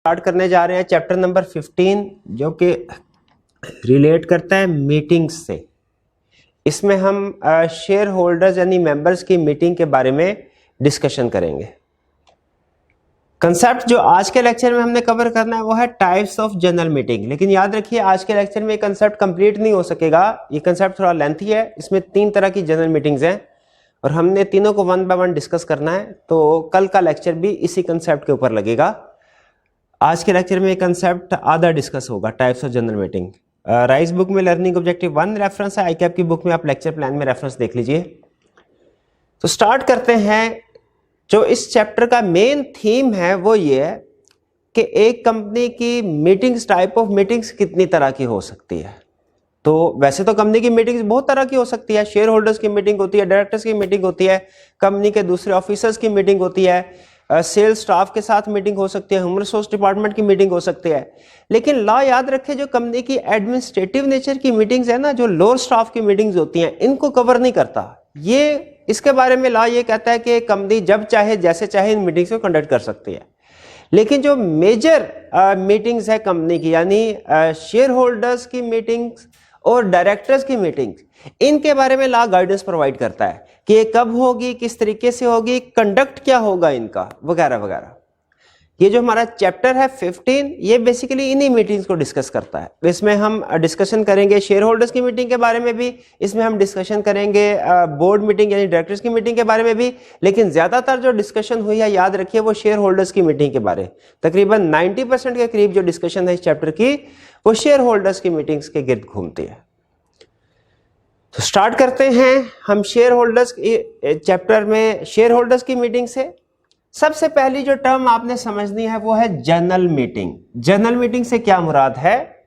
Start करने जा रहे हैं चैप्टर नंबर 15 जो कि रिलेट करता है मीटिंग्स से। इसमें हम शेयर होल्डर्स यानी मेंबर्स की मीटिंग के बारे में डिस्कशन करेंगे। कंसेप्ट जो आज के लेक्चर में हमने कवर करना है वो है टाइप्स ऑफ जनरल मीटिंग। लेकिन याद रखिए आज के लेक्चर में ये कंसेप्ट कंप्लीट नहीं हो सकेगा, ये कंसेप्ट थोड़ा लेंथी है। इसमें 3 तरह की जनरल मीटिंग्स हैं और हमने तीनों को 1 बाय 1 डिस्कस करना है। तो कल का लेक्चर भी इसी कंसेप्ट के ऊपर लगेगा। आज के लेक्चर में कंसेप्ट आधा डिस्कस होगा, types of general meeting. Rice book में लर्निंग ऑब्जेक्टिव 1 रेफरेंस है, आईकैप की बुक में आप लेक्चर प्लान में रेफरेंस देख लीजिए। तो स्टार्ट करते हैं। जो इस चैप्टर का मेन थीम है वो ये है कि एक कंपनी की मीटिंग्स, टाइप ऑफ मीटिंग्स कितनी तरह की हो सकती है। तो वैसे तो कंपनी की मीटिंग्स बहुत तरह की हो सकती है। शेयर होल्डर्स की मीटिंग होती है, डायरेक्टर्स की मीटिंग होती है, कंपनी के दूसरे ऑफिसर्स की मीटिंग होती है, सेल्स स्टाफ के साथ मीटिंग हो सकती है, ह्यूमन रिसोर्स डिपार्टमेंट की मीटिंग हो सकती है। लेकिन लॉ याद रखें जो कंपनी की एडमिनिस्ट्रेटिव नेचर की मीटिंग्स है ना, जो लोअर स्टाफ की मीटिंग्स होती हैं, इनको कवर नहीं करता। ये इसके बारे में लॉ ये कहता है कि कंपनी जब चाहे जैसे चाहे इन मीटिंग्स को कंडक्ट कर सकती है। लेकिन जो मेजर मीटिंग्स है कंपनी की, यानी शेयर होल्डर्स की मीटिंग्स और डायरेक्टर्स की मीटिंग्स, इनके बारे में लॉ गाइडेंस प्रोवाइड करता है कि ये कब होगी, किस तरीके से होगी, कंडक्ट क्या होगा इनका, वगैरह वगैरह। ये जो हमारा चैप्टर है 15, ये बेसिकली इन्हीं मीटिंग्स को डिस्कस करता है। इसमें हम डिस्कशन करेंगे शेयर होल्डर्स की मीटिंग के बारे में भी, इसमें हम डिस्कशन करेंगे बोर्ड मीटिंग यानी डायरेक्टर्स की मीटिंग के बारे में भी। लेकिन ज्यादातर जो डिस्कशन हुई है याद रखिए वो शेयर होल्डर्स की मीटिंग के बारे। तकरीबन 90% के करीब जो डिस्कशन है इस चैप्टर की वो शेयर होल्डर्स की मीटिंग्स के गिर्द घूमती है। तो स्टार्ट करते हैं हम शेयर होल्डर्स चैप्टर में शेयर होल्डर्स की मीटिंग से। सबसे पहली जो टर्म आपने समझनी है वो है जनरल मीटिंग। जनरल मीटिंग से क्या मुराद है?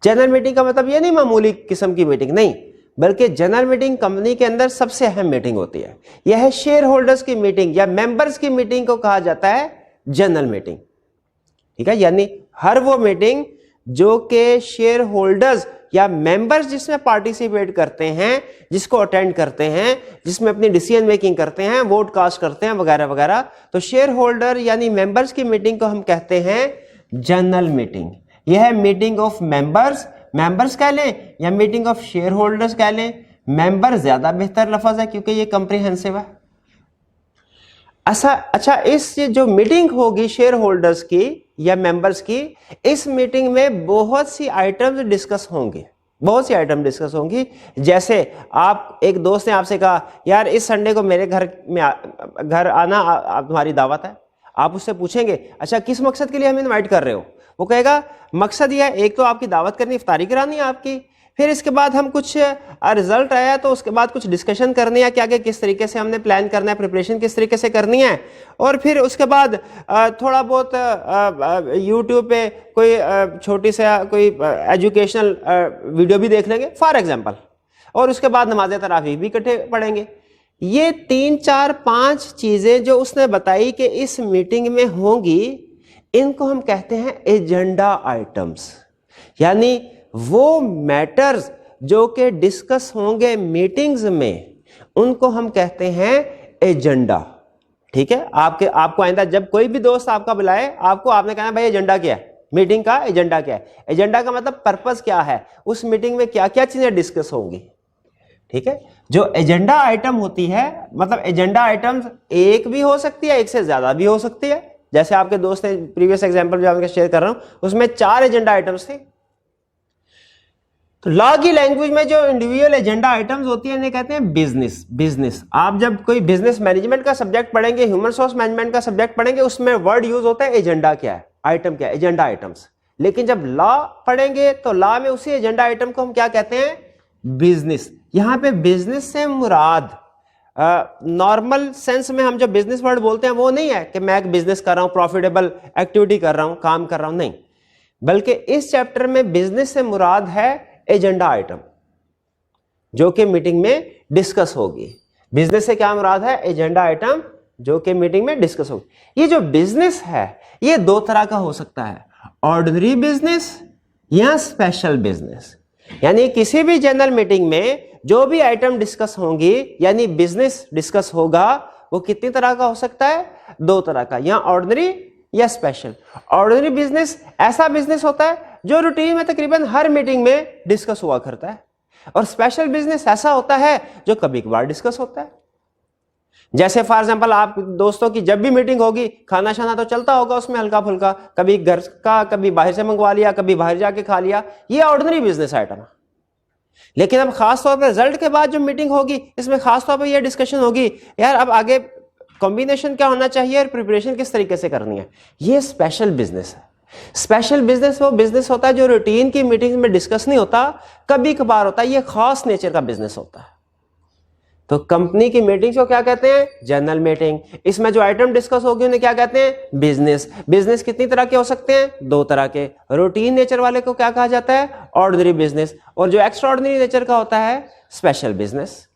जनरल मीटिंग का मतलब ये नहीं मामूली किस्म की मीटिंग नहीं, बल्कि जनरल मीटिंग कंपनी के अंदर सबसे अहम मीटिंग होती है। यह है शेयर होल्डर्स की मीटिंग या मेंबर्स की मीटिंग को कहा जाता है जनरल मीटिंग। ठीक है, यानी हर वो मीटिंग जो कि शेयर होल्डर्स या मेंबर्स जिसमें पार्टिसिपेट करते हैं, जिसको अटेंड करते हैं, जिसमें अपनी डिसीजन मेकिंग करते हैं, वोट कास्ट करते हैं, वगैरह वगैरह। तो शेयर होल्डर यानी मेंबर्स की मीटिंग को हम कहते हैं जनरल मीटिंग। यह है मीटिंग ऑफ मेंबर्स कह लें या मीटिंग ऑफ शेयर होल्डर्स कह लें। मेंबर ज्यादा बेहतर लफ्ज है क्योंकि ये कंप्रिहेंसिव है। अच्छा, इस जो मीटिंग होगी शेयर होल्डर्स की या मेंबर्स की, इस मीटिंग में बहुत सी आइटम्स डिस्कस होंगी। जैसे आप, एक दोस्त ने आपसे कहा यार इस संडे को मेरे घर आना, तुम्हारी दावत है। आप उससे पूछेंगे अच्छा किस मकसद के लिए हम इनवाइट कर रहे हो? वो कहेगा मकसद यह है, एक तो आपकी दावत करनी, इफ्तारी करानी है आपकी, फिर इसके बाद हम कुछ रिजल्ट आया तो उसके बाद कुछ डिस्कशन करनी है कि आगे किस तरीके से हमने प्लान करना है, प्रिपरेशन किस तरीके से करनी है, और फिर उसके बाद थोड़ा बहुत यूट्यूब पे कोई छोटी सा कोई एजुकेशनल वीडियो भी देख लेंगे फॉर एग्जांपल, और उसके बाद नमाज तरावीह भी इकट्ठे पढ़ेंगे। ये 3, 4, 5 चीजें जो उसने बताई कि इस मीटिंग में होंगी, इनको हम कहते हैं एजेंडा आइटम्स। यानी वो मैटर्स जो कि डिस्कस होंगे मीटिंग्स में, उनको हम कहते हैं एजेंडा। ठीक है, आपको आइंदा जब कोई भी दोस्त आपका बुलाए, आपने कहना भाई एजेंडा क्या है, मीटिंग का एजेंडा क्या है। एजेंडा का मतलब पर्पस क्या है, उस मीटिंग में क्या क्या चीजें डिस्कस होंगी। ठीक है, जो एजेंडा आइटम होती है, मतलब एजेंडा आइटम्स एक भी हो सकती है, एक से ज्यादा भी हो सकती है। जैसे आपके दोस्त ने प्रीवियस एग्जांपल जो मैं शेयर कर रहा हूं, उसमें 4 एजेंडा आइटम्स थे। तो लॉ की लैंग्वेज में जो इंडिविजुअल एजेंडा आइटम्स होती है इन्हें कहते हैं बिजनेस। आप जब कोई बिजनेस मैनेजमेंट का सब्जेक्ट पढ़ेंगे, ह्यूमन रिसोर्स मैनेजमेंट का सब्जेक्ट पढ़ेंगे, उसमें वर्ड यूज होता है एजेंडा क्या है, आइटम क्या है, एजेंडा आइटम्स। लेकिन जब लॉ पढ़ेंगे तो लॉ में उसी एजेंडा आइटम को हम क्या कहते हैं, बिजनेस। यहां पे बिजनेस से मुराद नॉर्मल सेंस में हम जो बिजनेस वर्ड बोलते हैं वो नहीं है कि मैं एक बिजनेस कर रहा हूं, प्रॉफिटेबल एक्टिविटी कर रहा हूं, काम कर रहा हूं, नहीं। बल्कि इस चैप्टर में बिजनेस से मुराद है एजेंडा आइटम जो कि मीटिंग में डिस्कस होगी। बिजनेस से क्या मुराद है, एजेंडा आइटम जो कि मीटिंग में डिस्कस होगी। ये जो बिजनेस है ये 2 तरह का हो सकता है, ऑर्डिनरी बिजनेस या स्पेशल बिजनेस। यानी किसी भी जनरल मीटिंग में जो भी आइटम डिस्कस होंगी यानी बिजनेस डिस्कस होगा, वो कितनी तरह का हो सकता है, 2 तरह का, या ऑर्डिनरी या स्पेशल। ऑर्डिनरी बिजनेस ऐसा बिजनेस होता है जो रूटीन में तकरीबन हर मीटिंग में डिस्कस हुआ करता है, और स्पेशल बिजनेस ऐसा होता है जो कभी कभार डिस्कस होता है। जैसे फॉर एग्जांपल आप दोस्तों की जब भी मीटिंग होगी, खाना शाना तो चलता होगा उसमें हल्का फुल्का, कभी घर का, कभी बाहर से मंगवा लिया, कभी बाहर जाके खा लिया, ये ऑर्डिनरी बिजनेस आइटम है। लेकिन अब खास तौर पर रिजल्ट के बाद जो मीटिंग होगी, इसमें खास तौर पर यह डिस्कशन होगी, यार अब आगे कॉम्बिनेशन क्या होना चाहिए और प्रिपरेशन किस तरीके से करनी है। ये स्पेशल बिजनेस है। स्पेशल बिजनेस वो बिजनेस होता है जो रूटीन की मीटिंग में डिस्कस नहीं होता, कभी कभार होता है, ये खास नेचर का बिजनेस होता है। तो कंपनी की मीटिंग को क्या कहते हैं? General meeting. इसमें जो आइटम डिस्कस होगी उन्हें क्या कहते हैं? बिजनेस। बिजनेस कितनी तरह के हो सकते हैं? 2 तरह के। रूटीन नेचर वाले को क्या कहा जाता है? Ordinary business. और जो एक्स्ट्रा ऑर्डिनरी नेचर का होता है, स्पेशल बिजनेस।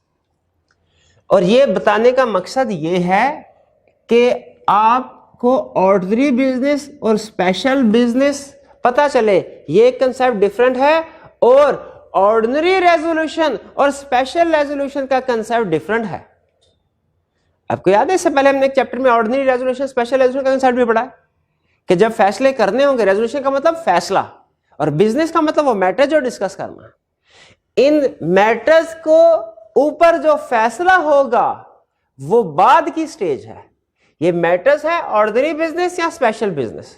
और ये बताने का मकसद ये है कि आपको ऑर्डिनरी बिजनेस और स्पेशल बिजनेस पता चले, ये कंसेप्ट डिफरेंट है, और ऑर्डिनरी रेजोल्यूशन और स्पेशल रेजोल्यूशन का कंसेप्ट डिफरेंट है। आपको याद है इससे पहले हमने एक चैप्टर में ऑर्डिनरी रेजोल्यूशन, स्पेशल रेजोल्यूशन का कंसेप्ट भी पढ़ा है कि जब फैसले करने होंगे, रेजोल्यूशन का मतलब फैसला और बिजनेस का मतलब वो मैटर जो डिस्कस करना है। इन मैटर्स को ऊपर जो फैसला होगा वो बाद की स्टेज है। ये मैटर्स है ऑर्डिनरी बिजनेस या स्पेशल बिजनेस,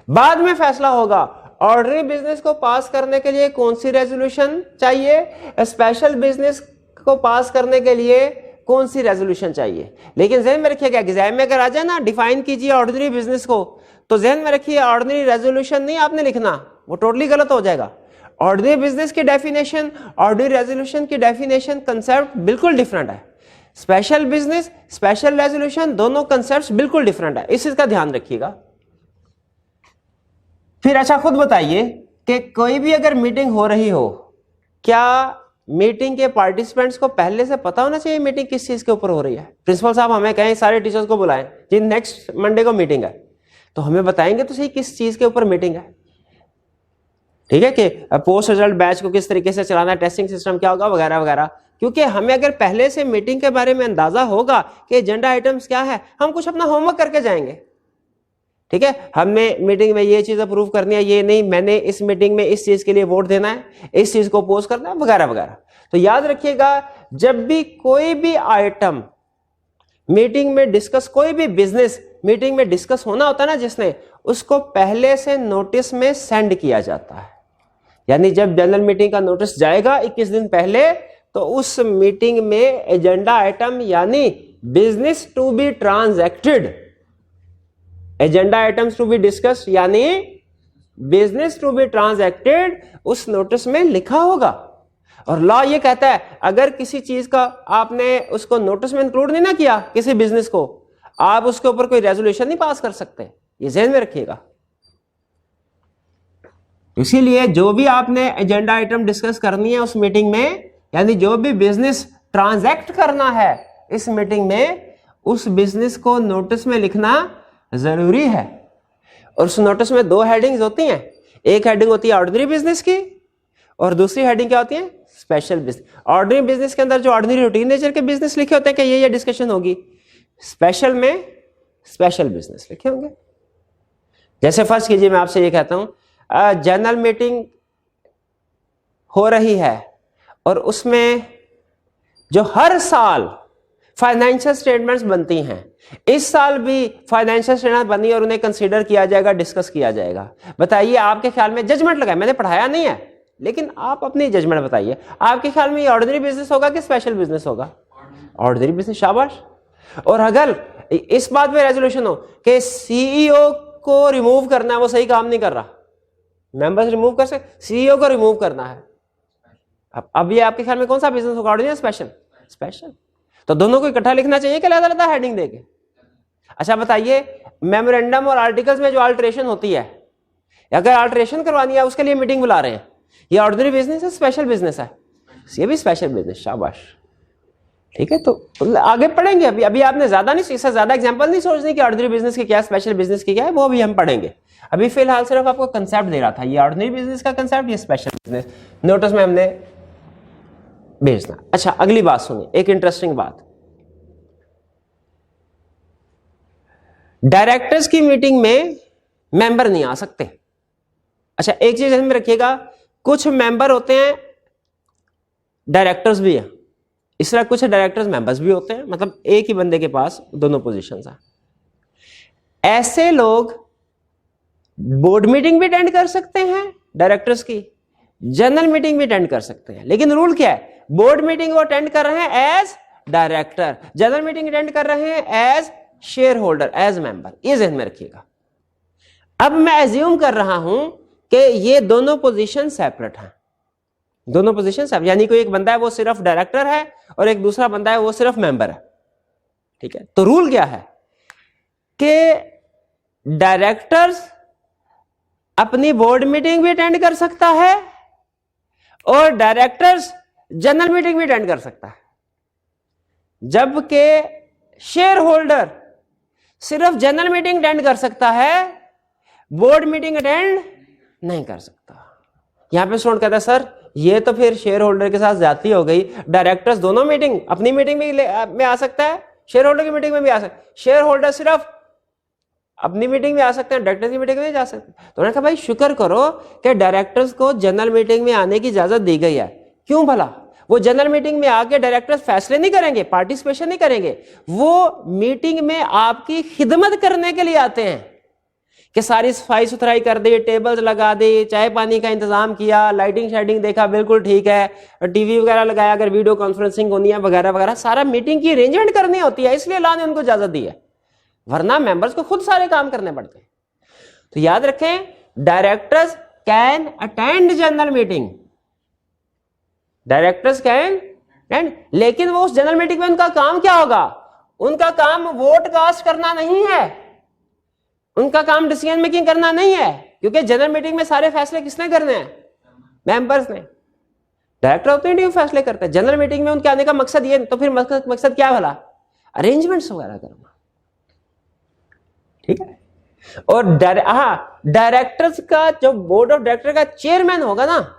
बाद में फैसला होगा। ऑर्डिनरी बिजनेस को पास करने के लिए कौन सी रेजोल्यूशन चाहिए, स्पेशल बिजनेस को पास करने के लिए कौन सी रेजोल्यूशन चाहिए। लेकिन ध्यान में रखिएगा, एग्जाम में अगर आ जाए ना डिफाइन कीजिए ऑर्डिनरी बिजनेस को, तो ध्यान में रखिए ऑर्डिनरी रेजोल्यूशन नहीं आपने लिखना, वो टोटली गलत हो जाएगा। ऑर्डिनरी बिजनेस की डेफिनेशन, ऑर्डिनरी रेजोल्यूशन की डेफिनेशन, कंसेप्ट बिल्कुल डिफरेंट है। स्पेशल बिजनेस, स्पेशल रेजोल्यूशन, दोनों कंसेप्ट बिल्कुल डिफरेंट है, इस चीज का ध्यान रखिएगा। फिर अच्छा खुद बताइए कि कोई भी अगर मीटिंग हो रही हो, क्या मीटिंग के पार्टिसिपेंट्स को पहले से पता होना चाहिए मीटिंग किस चीज के ऊपर हो रही है? प्रिंसिपल साहब हमें कहें सारे टीचर्स को बुलाएं जी, नेक्स्ट मंडे को मीटिंग है, तो हमें बताएंगे तो सही किस चीज के ऊपर मीटिंग है। ठीक है कि पोस्ट रिजल्ट बैच को किस तरीके से चलाना है, टेस्टिंग सिस्टम क्या होगा, वगैरह वगैरह। क्योंकि हमें अगर पहले से मीटिंग के बारे में अंदाजा होगा कि एजेंडा आइटम्स क्या है, हम कुछ अपना होमवर्क करके जाएंगे। ठीक है, हमने मीटिंग में ये चीज अप्रूव करनी है, ये नहीं, मैंने इस मीटिंग में इस चीज के लिए वोट देना है, इस चीज को अपोज करना है, वगैरह वगैरह। तो याद रखिएगा, जब भी कोई भी आइटम मीटिंग में डिस्कस, कोई भी बिजनेस मीटिंग में डिस्कस होना होता है ना जिसने, उसको पहले से नोटिस में सेंड किया जाता है। यानी जब जनरल मीटिंग का नोटिस जाएगा 21 दिन पहले, तो उस मीटिंग में एजेंडा आइटम यानी business to be transacted, agenda items to be discuss यानी बिजनेस टू बी ट्रांजैक्टेड उस नोटिस में लिखा होगा। और लॉ ये कहता है अगर किसी चीज का आपने उसको नोटिस में इंक्लूड नहीं ना किया, किसी बिजनेस को, आप उसके ऊपर कोई रेजोल्यूशन नहीं पास कर सकते, ये ध्यान में रखिएगा। इसीलिए जो भी आपने एजेंडा आइटम डिस्कस करनी है उस मीटिंग में, यानी जो भी बिजनेस ट्रांजैक्ट करना है इस मीटिंग में, उस बिजनेस को नोटिस में लिखना जरूरी है। और उस नोटिस में 2 हेडिंग्स होती हैं, एक हेडिंग होती है ऑर्डिनरी बिजनेस की और दूसरी हेडिंग क्या होती है? Special business. ऑर्डिनरी बिजनेस के अंदर जो ऑर्डिनरी रूटीन नेचर के बिजनेस लिखे होते हैं कि ये डिस्कशन होगी, स्पेशल में स्पेशल बिजनेस लिखे होंगे। जैसे फर्स्ट कीजिए, मैं आपसे ये कहता हूं जनरल मीटिंग हो रही है और उसमें जो हर साल फाइनेंशियल स्टेटमेंट्स बनती हैं, इस साल भी फाइनेंशियल स्टेटमेंट बनी और उन्हें कंसीडर किया जाएगा, डिस्कस किया जाएगा। बताइए आपके ख्याल में, जजमेंट लगाए, मैंने पढ़ाया नहीं है लेकिन आप अपनी जजमेंट बताइए, आपके ख्याल में ये ऑर्डिनरी बिजनेस होगा कि स्पेशल बिजनेस होगा? ऑर्डिनरी बिजनेस, शाबाश। और अगर इस बात पे रेजोल्यूशन हो कि सीईओ को रिमूव करना है, वो सही काम नहीं कर रहा, मेंबर्स रिमूव कर सकते, सीईओ को रिमूव करना है, अब ये आपके ख्याल में कौन सा बिजनेस होगा, ऑर्डिनरी या स्पेशल? स्पेशल। तो दोनों को इकट्ठा लिखना चाहिए कि अलग-अलग हेडिंग देके? अच्छा बताइए, मेमोरेंडम और आर्टिकल्स में जो अल्टरेशन होती है, अगर अल्टरेशन करवानी है उसके लिए मीटिंग बुला रहे हैं, ये ऑर्डिनरी बिजनेस है, स्पेशल बिजनेस है? ये भी स्पेशल बिजनेस, शाबाश। ठीक है, तो आगे पढ़ेंगे, अभी आपने ज्यादा नहीं, इससे ज्यादा एग्जांपल नहीं सोचनी कि ऑर्डिनरी बिजनेस की क्या है, स्पेशल बिजनेस की क्या है, वो अभी हम पढ़ेंगे। अभी फिलहाल सिर्फ आपको कंसेप्ट दे रहा था, ये ऑर्डिनरी बिजनेस का कंसेप्ट, ये स्पेशल बिजनेस नोटिस में हमने भेजना। अच्छा अगली बात सुनिए, एक इंटरेस्टिंग बात। डायरेक्टर्स की मीटिंग में मेंबर नहीं आ सकते। अच्छा, एक चीज ध्यान में रखिएगा, कुछ मेंबर होते हैं डायरेक्टर्स भी है, इस तरह कुछ डायरेक्टर्स मेंबर्स भी होते हैं, मतलब एक ही बंदे के पास दोनों पोजीशंस हैं। ऐसे लोग बोर्ड मीटिंग भी अटेंड कर सकते हैं डायरेक्टर्स की, जनरल मीटिंग भी अटेंड कर सकते हैं, लेकिन रूल क्या है, बोर्ड मीटिंग वो अटेंड कर रहे हैं as director, general meeting attend कर रहे हैं as shareholder, as member. ये ध्यान में रखिएगा। अब मैं एज्यूम कर रहा हूं कि ये दोनों पोजीशन सेपरेट हैं, दोनों पोजीशन सेपरेट, यानी कोई एक बंदा है वो सिर्फ डायरेक्टर है और एक दूसरा बंदा है वो सिर्फ मेंबर है। ठीक है, तो रूल क्या है कि डायरेक्टर्स अपनी बोर्ड मीटिंग भी अटेंड कर सकता है और डायरेक्टर्स जनरल मीटिंग भी अटेंड कर सकता है, जबकि शेयर होल्डर सिर्फ जनरल मीटिंग अटेंड कर सकता है, बोर्ड मीटिंग अटेंड नहीं कर सकता। यहां पे स्टूडेंट कहता है सर ये तो फिर शेयर होल्डर के साथ ज्यादती हो गई, डायरेक्टर्स दोनों मीटिंग, अपनी मीटिंग में आ सकता है, शेयर होल्डर की मीटिंग में भी आ सकता है, शेयर होल्डर सिर्फ अपनी मीटिंग में आ सकते हैं, डायरेक्टर्स की मीटिंग में जा सकते हैं। तो उन्होंने कहा भाई शुक्र करो कि डायरेक्टर्स को जनरल मीटिंग में आने की इजाजत दी गई है। क्यों भला? वो जनरल मीटिंग में आके डायरेक्टर्स फैसले नहीं करेंगे, पार्टिसिपेशन नहीं करेंगे, वो मीटिंग में आपकी खिदमत करने के लिए आते हैं कि सारी सफाई सुथराई कर दी, टेबल्स लगा दी, चाय पानी का इंतजाम किया, लाइटिंग शाइटिंग देखा बिल्कुल ठीक है, टीवी वगैरह लगाया, अगर वीडियो कॉन्फ्रेंसिंग होनी है वगैरह वगैरह, सारा मीटिंग की अरेंजमेंट करनी होती है, इसलिए अल्लाह ने उनको इजाजत दी है, वरना मेंबर्स को खुद सारे काम करने पड़ते हैं। तो याद रखें, directors can attend general meeting, directors can attend, लेकिन वो उस जनरल मीटिंग में उनका काम क्या होगा? उनका काम वोट कास्ट करना नहीं है, उनका काम डिसीजन मेकिंग करना नहीं है, क्योंकि जनरल मीटिंग में सारे फैसले किसने करने हैं? मेंबर्स ने। डायरेक्टर होते हैं फैसले करते हैं, जनरल मीटिंग में उनके आने का मकसद ये, तो फिर मकसद क्या भला? अरेंजमेंट्स वगैरह करना। ठीक है, और डायरेक्टर्स का जो बोर्ड ऑफ डायरेक्टर का चेयरमैन होगा ना,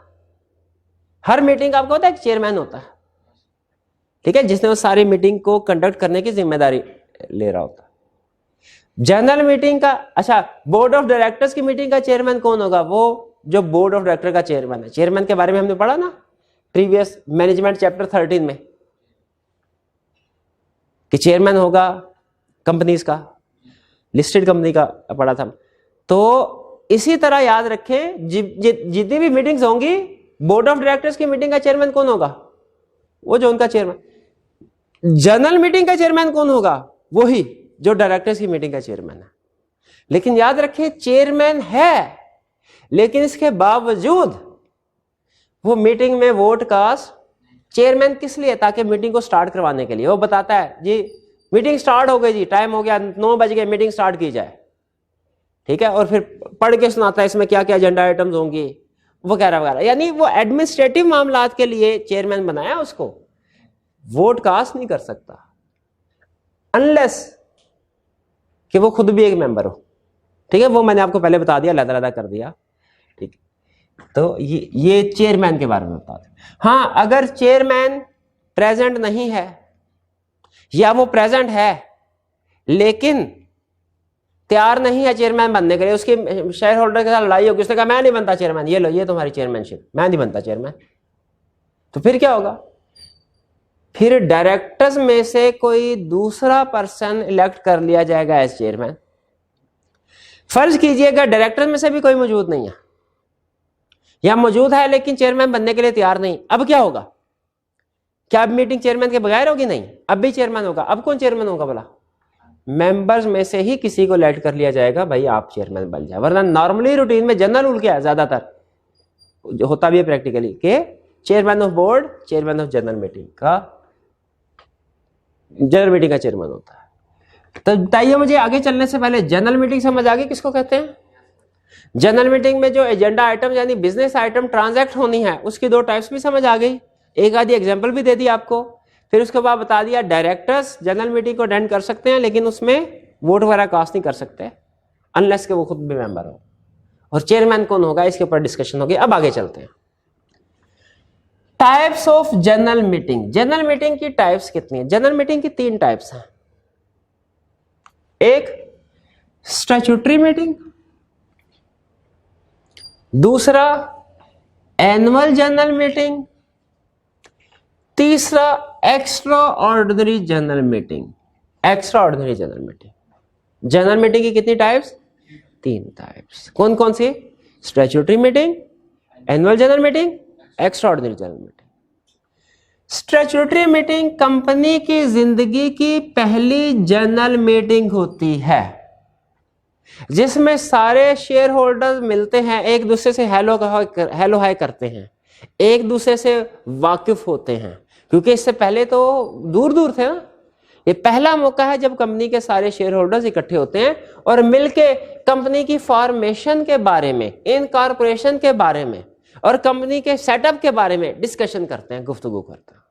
हर मीटिंग आपको पता है चेयरमैन होता है, ठीक है, जिसने वो सारी मीटिंग को कंडक्ट करने की जिम्मेदारी ले रहा होता है। जनरल मीटिंग का, अच्छा, बोर्ड ऑफ डायरेक्टर्स की मीटिंग का चेयरमैन कौन होगा? वो जो बोर्ड ऑफ डायरेक्टर का चेयरमैन है। चेयरमैन के बारे में हमने पढ़ा ना प्रीवियस मैनेजमेंट चैप्टर 13 में, कि चेयरमैन होगा कंपनीज का, लिस्टेड कंपनी का पढ़ा था। तो इसी तरह याद रखें, जितनी भी मीटिंग्स होंगी, बोर्ड ऑफ डायरेक्टर्स की मीटिंग का चेयरमैन कौन होगा? वो जो उनका चेयरमैन। जनरल मीटिंग का चेयरमैन कौन होगा? वही जो डायरेक्टर्स की मीटिंग का चेयरमैन है। लेकिन याद रखें, चेयरमैन है, लेकिन इसके बावजूद वो मीटिंग में वोट कास्ट, चेयरमैन किस लिए? ताकि मीटिंग को स्टार्ट करवाने के लिए। वो बताता है जी मीटिंग स्टार्ट हो गई जी, टाइम हो गया, 9 बज गए, मीटिंग स्टार्ट की जाए, ठीक है, और फिर पढ़ के सुनाता है इसमें क्या क्या एजेंडा आइटम्स होंगी वगैरह वगैरह। यानी वो एडमिनिस्ट्रेटिव मामलात के लिए चेयरमैन बनाया, उसको वोट कास्ट नहीं कर सकता अनलेस कि वो खुद भी एक मेंबर हो। ठीक है, वो मैंने आपको पहले बता दिया, लदा कर दिया। ठीक, तो ये चेयरमैन के बारे में बता दें। हाँ, अगर चेयरमैन प्रेजेंट नहीं है या वो प्रेजेंट है लेकिन तैयार नहीं है चेयरमैन बनने के लिए, उसकी शेयर होल्डर के साथ लड़ाई होगी, उसने कहा मैं नहीं बनता चेयरमैन, ये लो ये तुम्हारी चेयरमैनशिप, मैं नहीं बनता चेयरमैन, तो फिर क्या होगा? फिर डायरेक्टर्स में से कोई दूसरा पर्सन इलेक्ट कर लिया जाएगा एज चेयरमैन। फर्ज कीजिएगा डायरेक्टर में से भी कोई मौजूद नहीं है या मौजूद है लेकिन चेयरमैन बनने के लिए तैयार नहीं, अब क्या होगा? क्या अब मीटिंग चेयरमैन के बगैर होगी? नहीं, अब भी चेयरमैन होगा। अब कौन चेयरमैन होगा भला? मेंबर्स में से ही किसी को इलेक्ट कर लिया जाएगा, भाई आप चेयरमैन बन जाए। वरना नॉर्मली रूटीन में जनरल रूल क्या है, ज्यादातर होता भी है प्रैक्टिकली, कि chairman of board, chairman of general meeting का, जनरल मीटिंग का चेयरमैन होता है। तो बताइए मुझे, आगे चलने से पहले जनरल मीटिंग समझ आ गई किसको कहते हैं? जनरल मीटिंग में जो एजेंडा आइटम यानी बिजनेस आइटम ट्रांजैक्ट होनी है, उसकी 2 टाइप्स भी समझ आ गई, एक आधी एग्जांपल भी दे दी आपको। फिर उसके बाद बता दिया डायरेक्टर्स जनरल मीटिंग को अटेंड कर सकते हैं लेकिन उसमें वोट वगैरह कास्ट नहीं कर सकते अनलेस के वो खुद भी मेंबर हो। और चेयरमैन कौन होगा इसके ऊपर डिस्कशन होगी। अब आगे चलते हैं। Types of general meeting. General meeting की टाइप्स कितनी है? जनरल मीटिंग की 3 टाइप्स हैं। एक स्टैट्यूटरी मीटिंग, दूसरा एनुअल जनरल मीटिंग, तीसरा extraordinary general meeting. Extraordinary general meeting, general meeting की कितनी टाइप्स? 3 टाइप्स। कौन कौन सी? Statutory meeting, annual general meeting, extraordinary general meeting. Statutory meeting company की जिंदगी की पहली जनरल मीटिंग होती है, जिसमें सारे शेयर होल्डर्स मिलते हैं, एक दूसरे से हेलो हाय करते हैं, एक दूसरे से वाकिफ होते हैं, क्योंकि इससे पहले तो दूर दूर थे ना। ये पहला मौका है जब कंपनी के सारे शेयर होल्डर्स इकट्ठे होते हैं और मिलके कंपनी की फॉर्मेशन के बारे में, इनकॉर्पोरेशन के बारे में और कंपनी के सेटअप के बारे में डिस्कशन करते हैं, गुफ्तगू करते हैं।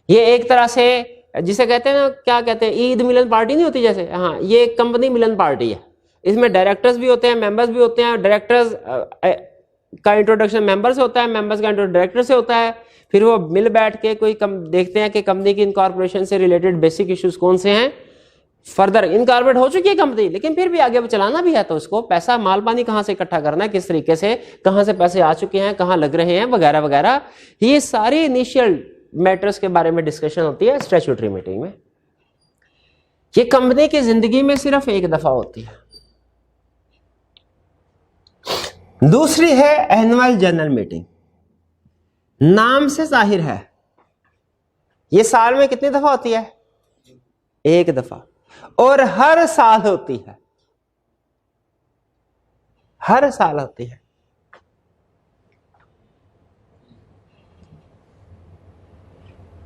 ये एक तरह से जिसे कहते हैं ना, क्या कहते हैं, ईद मिलन पार्टी नहीं होती जैसे, हाँ, ये कंपनी मिलन पार्टी है। इसमें डायरेक्टर्स भी होते हैं, मेंबर्स भी होते हैं। डायरेक्टर्स का इंट्रोडक्शन मेंबर से होता है, मेंबर्स का इंट्रोडक्शन डायरेक्टर से होता है। फिर वो मिल बैठ के देखते हैं कि कंपनी की इनकॉर्पोरेशन से रिलेटेड बेसिक इश्यूज कौन से हैं। फर्दर इनकॉर्पोरेट हो चुकी है कंपनी, लेकिन फिर भी आगे चलाना भी है, तो उसको पैसा माल पानी कहाँ से इकट्ठा करना है, किस तरीके से, कहाँ से पैसे आ चुके हैं, कहाँ लग रहे हैं, वगैरह वगैरह, ये सारी इनिशियल मैटर्स के बारे में डिस्कशन होती है स्टैट्यूटरी मीटिंग में। ये कंपनी की जिंदगी में सिर्फ एक दफा होती है। दूसरी है एनुअल जनरल मीटिंग। नाम से जाहिर है ये साल में कितनी दफा होती है? एक दफा, और हर साल होती है, हर साल होती है।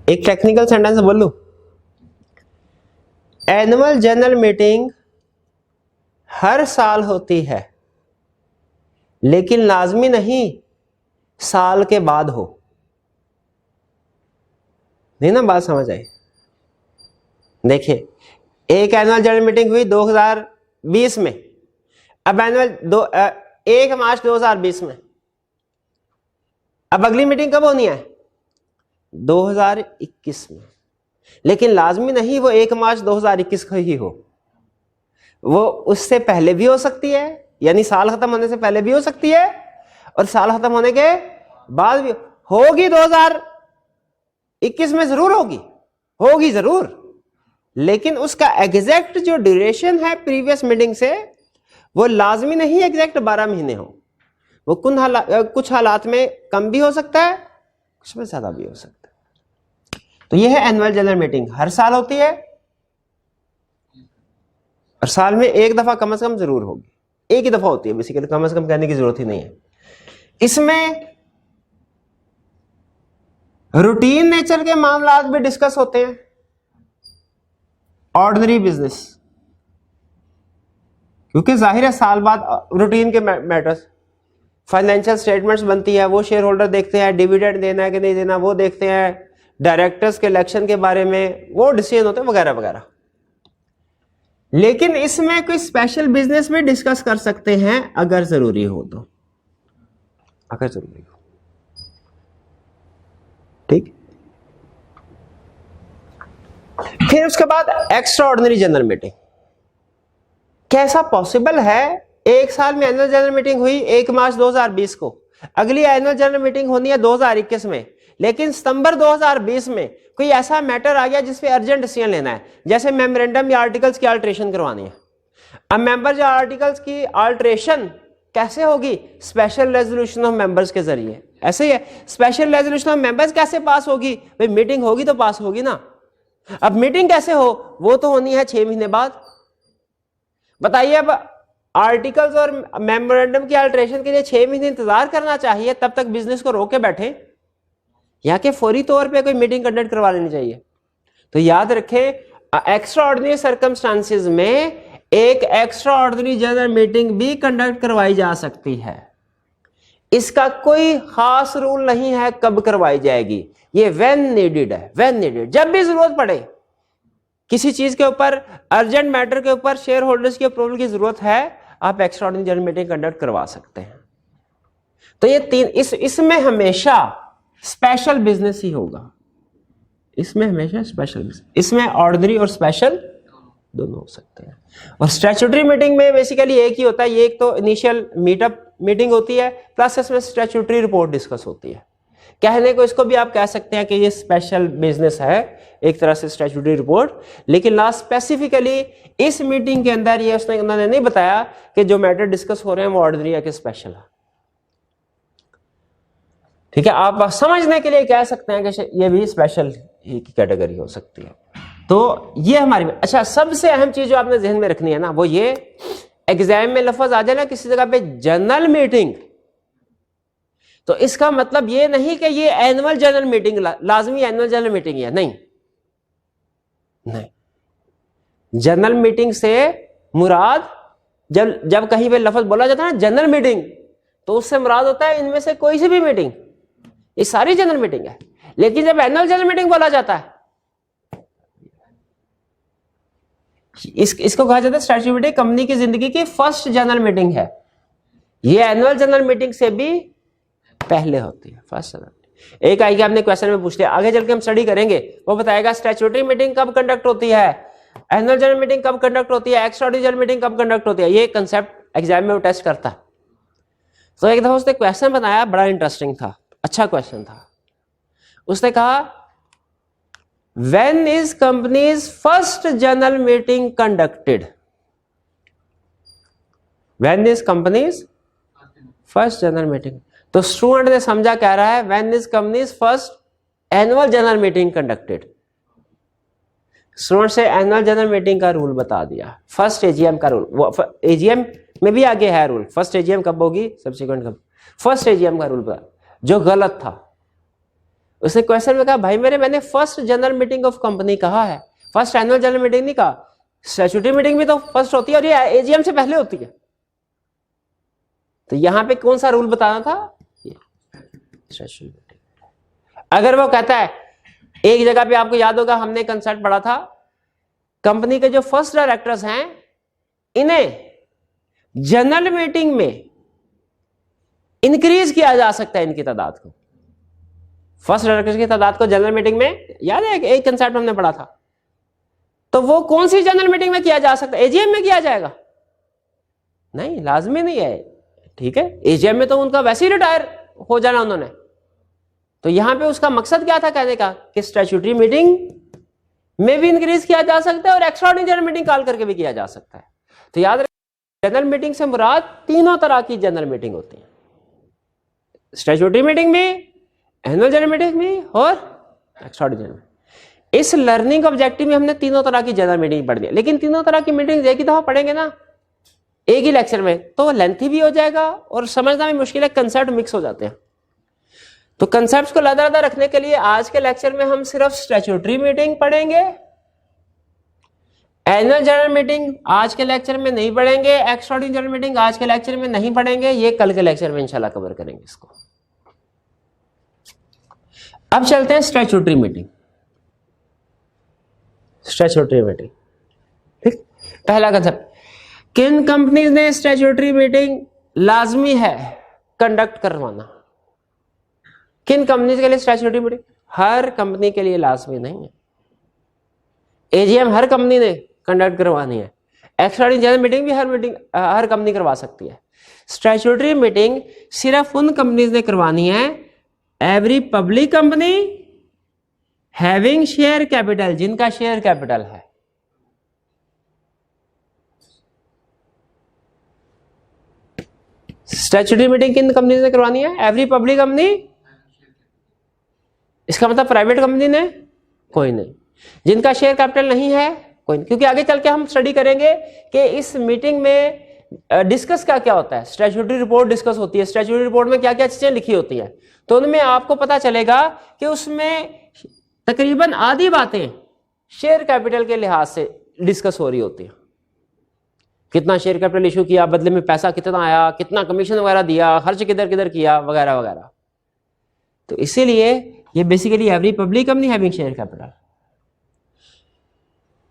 एक टेक्निकल सेंटेंस बोल लूं, एनुअल जनरल मीटिंग हर साल होती है, लेकिन लाजमी नहीं साल के बाद हो। नहीं ना, बात समझ आई? देखिए, एक एनुअल जनरल मीटिंग हुई 2020 में, अब 1 मार्च 2020 में, अब अगली मीटिंग कब होनी है? 2021 में। लेकिन लाजमी नहीं वो 1 मार्च 2021 को ही हो, वो उससे पहले भी हो सकती है, यानी साल खत्म होने से पहले भी हो सकती है और साल खत्म होने के बाद भी होगी। 2021 में जरूर होगी जरूर, लेकिन उसका एग्जैक्ट जो ड्यूरेशन है प्रीवियस मीटिंग से, वो लाजमी नहीं एग्जैक्ट 12 महीने हो। वो कुछ हालात में कम भी हो सकता है, कुछ में ज्यादा भी हो सकता है। तो ये है एनुअल जनरल मीटिंग, हर साल होती है और साल में एक दफा कम से कम जरूर होगी। एक ही दफा होती है बेसिकली, कम से कम कहने की जरूरत ही नहीं है। इसमें रूटीन नेचर के मामला भी डिस्कस होते हैं, ऑर्डिनरी बिजनेस, क्योंकि जाहिर है साल बाद रूटीन के मैटर्स, फाइनेंशियल स्टेटमेंट्स बनती है, वो शेयर होल्डर देखते हैं, डिविडेंड देना है कि नहीं देना वो देखते हैं, डायरेक्टर्स के इलेक्शन के बारे में वो डिसीजन होते हैं, वगैरह वगैरह। लेकिन इसमें कोई स्पेशल बिजनेस भी डिस्कस कर सकते हैं अगर जरूरी हो तो, अगर जरूरी हो। ठीक, फिर उसके बाद एक्स्ट्रा ऑर्डिनरी जनरल मीटिंग। कैसा पॉसिबल है एक साल में एनुअल जनरल मीटिंग हुई 1 मार्च 2020 को, अगली एनुअल जनरल मीटिंग होनी है 2021 में, लेकिन सितंबर 2020 में कोई ऐसा मैटर आ गया जिसपे अर्जेंट डिसीजन लेना है, जैसे मेमोरेंडम या आर्टिकल्स की अल्टरेशन करवानी है। अब मेंबर्स या आर्टिकल्स की अल्टरेशन कैसे होगी? स्पेशल रेजोल्यूशन ऑफ मेंबर्स के जरिए। ऐसे ही है, स्पेशल रेजोल्यूशन ऑफ मेंबर्स कैसे पास होगी? भाई मीटिंग होगी तो पास होगी ना। अब मीटिंग कैसे हो? वो तो होनी है 6 महीने बाद। बताइए, अब आर्टिकल्स और मेमोरेंडम की अल्टरेशन के लिए 6 महीने इंतजार करना चाहिए, तब तक बिजनेस को रोके बैठे, या कि फौरी तौर पे कोई मीटिंग कंडक्ट करवा लेनी चाहिए? तो याद रखें, एक्स्ट्रा ऑर्डिनरी सर्कमस्टांसेस में एक एक्स्ट्रा ऑर्डिनरी जनरल मीटिंग भी कंडक्ट करवाई जा सकती है। इसका कोई खास रूल नहीं है कब करवाई जाएगी, ये व्हेन नीडेड है, व्हेन नीडेड, जब भी जरूरत पड़े, किसी चीज के ऊपर, अर्जेंट मैटर के ऊपर शेयर होल्डर्स की अप्रूवल की जरूरत है, आप extra ordinary general meeting conduct करवा सकते हैं। तो ये तीन, इसमें हमेशा स्पेशल बिजनेस ही होगा, इसमें हमेशा स्पेशल बिजनेस, इसमें ऑर्डिनरी और स्पेशल दोनों हो सकते हैं। और स्टैट्यूटरी मीटिंग में बेसिकली एक ही होता है, ये एक तो इनिशियल मीटअप मीटिंग होती है, प्लस इसमें स्टैट्यूटरी रिपोर्ट डिस्कस होती है। कहने को इसको भी आप कह सकते हैं कि ये स्पेशल बिजनेस है एक तरह से स्टैट्यूटरी रिपोर्ट, लेकिन लास्ट स्पेसिफिकली इस मीटिंग के अंदर ये उन्होंने नहीं बताया कि जो मैटर डिस्कस हो रहे हैं वो ऑर्डिनरी है कि स्पेशल है। ठीक है, आप समझने के लिए कह सकते हैं कि ये भी स्पेशल की कैटेगरी हो सकती है। तो ये हमारी अच्छा सबसे अहम चीज जो आपने जहन में रखनी है ना, वो ये एग्जाम में लफ्ज आ जाए ना किसी जगह पे जनरल मीटिंग, तो इसका मतलब ये नहीं कि ये एनुअल जनरल मीटिंग लाजमी एनुअल जनरल मीटिंग है, नहीं नहीं। जनरल मीटिंग से मुराद जब कहीं पे लफ्ज बोला जाता है ना जनरल मीटिंग, तो उससे मुराद होता है इनमें से कोई सी भी मीटिंग, ये सारी जनरल मीटिंग है। लेकिन जब एनुअल जनरल मीटिंग बोला जाता है इसको कहा जाता है स्टैट्यूटरी कंपनी की जिंदगी की फर्स्ट जनरल मीटिंग है। ये एनुअल जनरल मीटिंग से भी पहले होती है फर्स्ट जनरल। एक आएगा आपने क्वेश्चन में पूछ लिया, आगे चल के हम स्टडी करेंगे, वो बताएगा स्टैट्यूटरी मीटिंग कब कंडक्ट होती है, एनुअल जनरल मीटिंग कब कंडक्ट होती है, एक्स्ट्राऑर्डिनरी जनरल मीटिंग कब कंडक्ट होती है। ये कंसेप्ट एग्जाम में वो टेस्ट करता है। तो एक दफा उसने क्वेश्चन बनाया, बड़ा इंटरेस्टिंग था, अच्छा क्वेश्चन था। उसने कहा when is companies first general meeting conducted, when is companies first general meeting. तो स्टूडेंट ने समझा कह रहा है when is companies first annual general meeting conducted. Student से एनुअल जनरल मीटिंग का रूल बता दिया, फर्स्ट एजीएम का रूल, वो एजीएम में भी आगे है रूल, फर्स्ट एजीएम कब होगी सब्सिक्वेंट कब, फर्स्ट एजीएम का रूल बता, जो गलत था। उसने क्वेश्चन में कहा भाई मैंने first general meeting of company कहा है, फर्स्ट एनुअल जनरल मीटिंग नहीं कहा। स्टैट्यूटरी मीटिंग भी तो फर्स्ट होती है और ये एजीएम से पहले होती है। तो यहां पे कौन सा रूल बताना था, ये स्टैट्यूटरी मीटिंग। अगर वो कहता है, एक जगह पे आपको याद होगा हमने कंसेप्ट पढ़ा था, कंपनी के जो फर्स्ट डायरेक्टर्स हैं इन्हें जनरल मीटिंग में इंक्रीज किया जा सकता है, इनकी तादाद को, फर्स्ट डायरेक्टर्स की तादाद को जनरल मीटिंग में, याद है एक कंसेप्ट हमने पढ़ा था। तो वो कौन सी जनरल मीटिंग में किया जा सकता है, एजीएम में किया जाएगा? नहीं, लाजमी नहीं है। ठीक है, एजीएम में तो उनका वैसे ही रिटायर हो जाना उन्होंने। तो यहां पे उसका मकसद क्या था कहने का कि स्टैट्यूटरी मीटिंग में भी इंक्रीज किया जा सकता है और एक्स्ट्राऑर्डिनरी जनरल मीटिंग कॉल करके भी किया जा सकता है। तो याद रखिए जनरल मीटिंग से मुराद तीनों तरह की जनरल मीटिंग होती है, स्टैट्यूटरी मीटिंग भी, एनुअल जनरल मीटिंग भी और एक्स्ट्राऑर्डिनरी। इस लर्निंग ऑब्जेक्टिव में हमने तीनों तरह की जनरल मीटिंग पढ़ दी, लेकिन तीनों तरह की मीटिंग एक ही दफा पढ़ेंगे ना एक ही लेक्चर में, तो लेंथी भी हो जाएगा और समझना भी मुश्किल है, कंसेप्ट मिक्स हो जाते हैं। तो कंसेप्ट्स को अलग-अलग रखने के लिए आज के लेक्चर में हम सिर्फ स्टैट्यूटरी मीटिंग पढ़ेंगे, एनुअल जनरल मीटिंग आज के लेक्चर में नहीं पढ़ेंगे, एक्स्ट्राऑर्डिनरी जनरल मीटिंग आज के लेक्चर में नहीं पढ़ेंगे, ये कल के लेक्चर में इंशाल्लाह कवर करेंगे इसको। अब चलते हैं स्टैट्यूटरी मीटिंग। स्टैट्यूटरी मीटिंग, ठीक, पहला कंसेप्ट, किन कंपनीज ने स्टैट्यूटरी मीटिंग लाजमी है कंडक्ट करवाना? किन कंपनीज के लिए स्टैट्यूटरी मीटिंग? हर कंपनी के लिए लाजमी नहीं है। एजीएम हर कंपनी ने कंडक्ट करवानी है, एक्स्ट्राऑर्डिनरी जनरल मीटिंग भी हर कंपनी करवा सकती है। स्टैट्यूटरी मीटिंग सिर्फ उन कंपनीज ने करवानी है, every public company having share capital, जिनका शेयर कैपिटल है। स्टैट्यूटरी मीटिंग किन कंपनी ने करवानी है? एवरी पब्लिक कंपनी, इसका मतलब प्राइवेट कंपनी ने कोई नहीं, जिनका शेयर कैपिटल नहीं है कोई नहीं, क्योंकि आगे चल के हम स्टडी करेंगे कि इस मीटिंग में डिस्कस क्या होता है। स्टैट्यूटरी रिपोर्ट डिस्कस होती है, स्टैट्यूटरी रिपोर्ट में क्या क्या चीजें लिखी होती हैं, तो उनमें आपको पता चलेगा कि उसमें तकरीबन आधी बातें शेयर कैपिटल के लिहाज से डिस्कस हो रही होती है। कितना शेयर कैपिटल इशू किया, बदले में पैसा कितना आया, कितना कमीशन वगैरह दिया, खर्च किधर किधर किया, वगैरह वगैरह। तो इसीलिए ये basically every public company having share capital,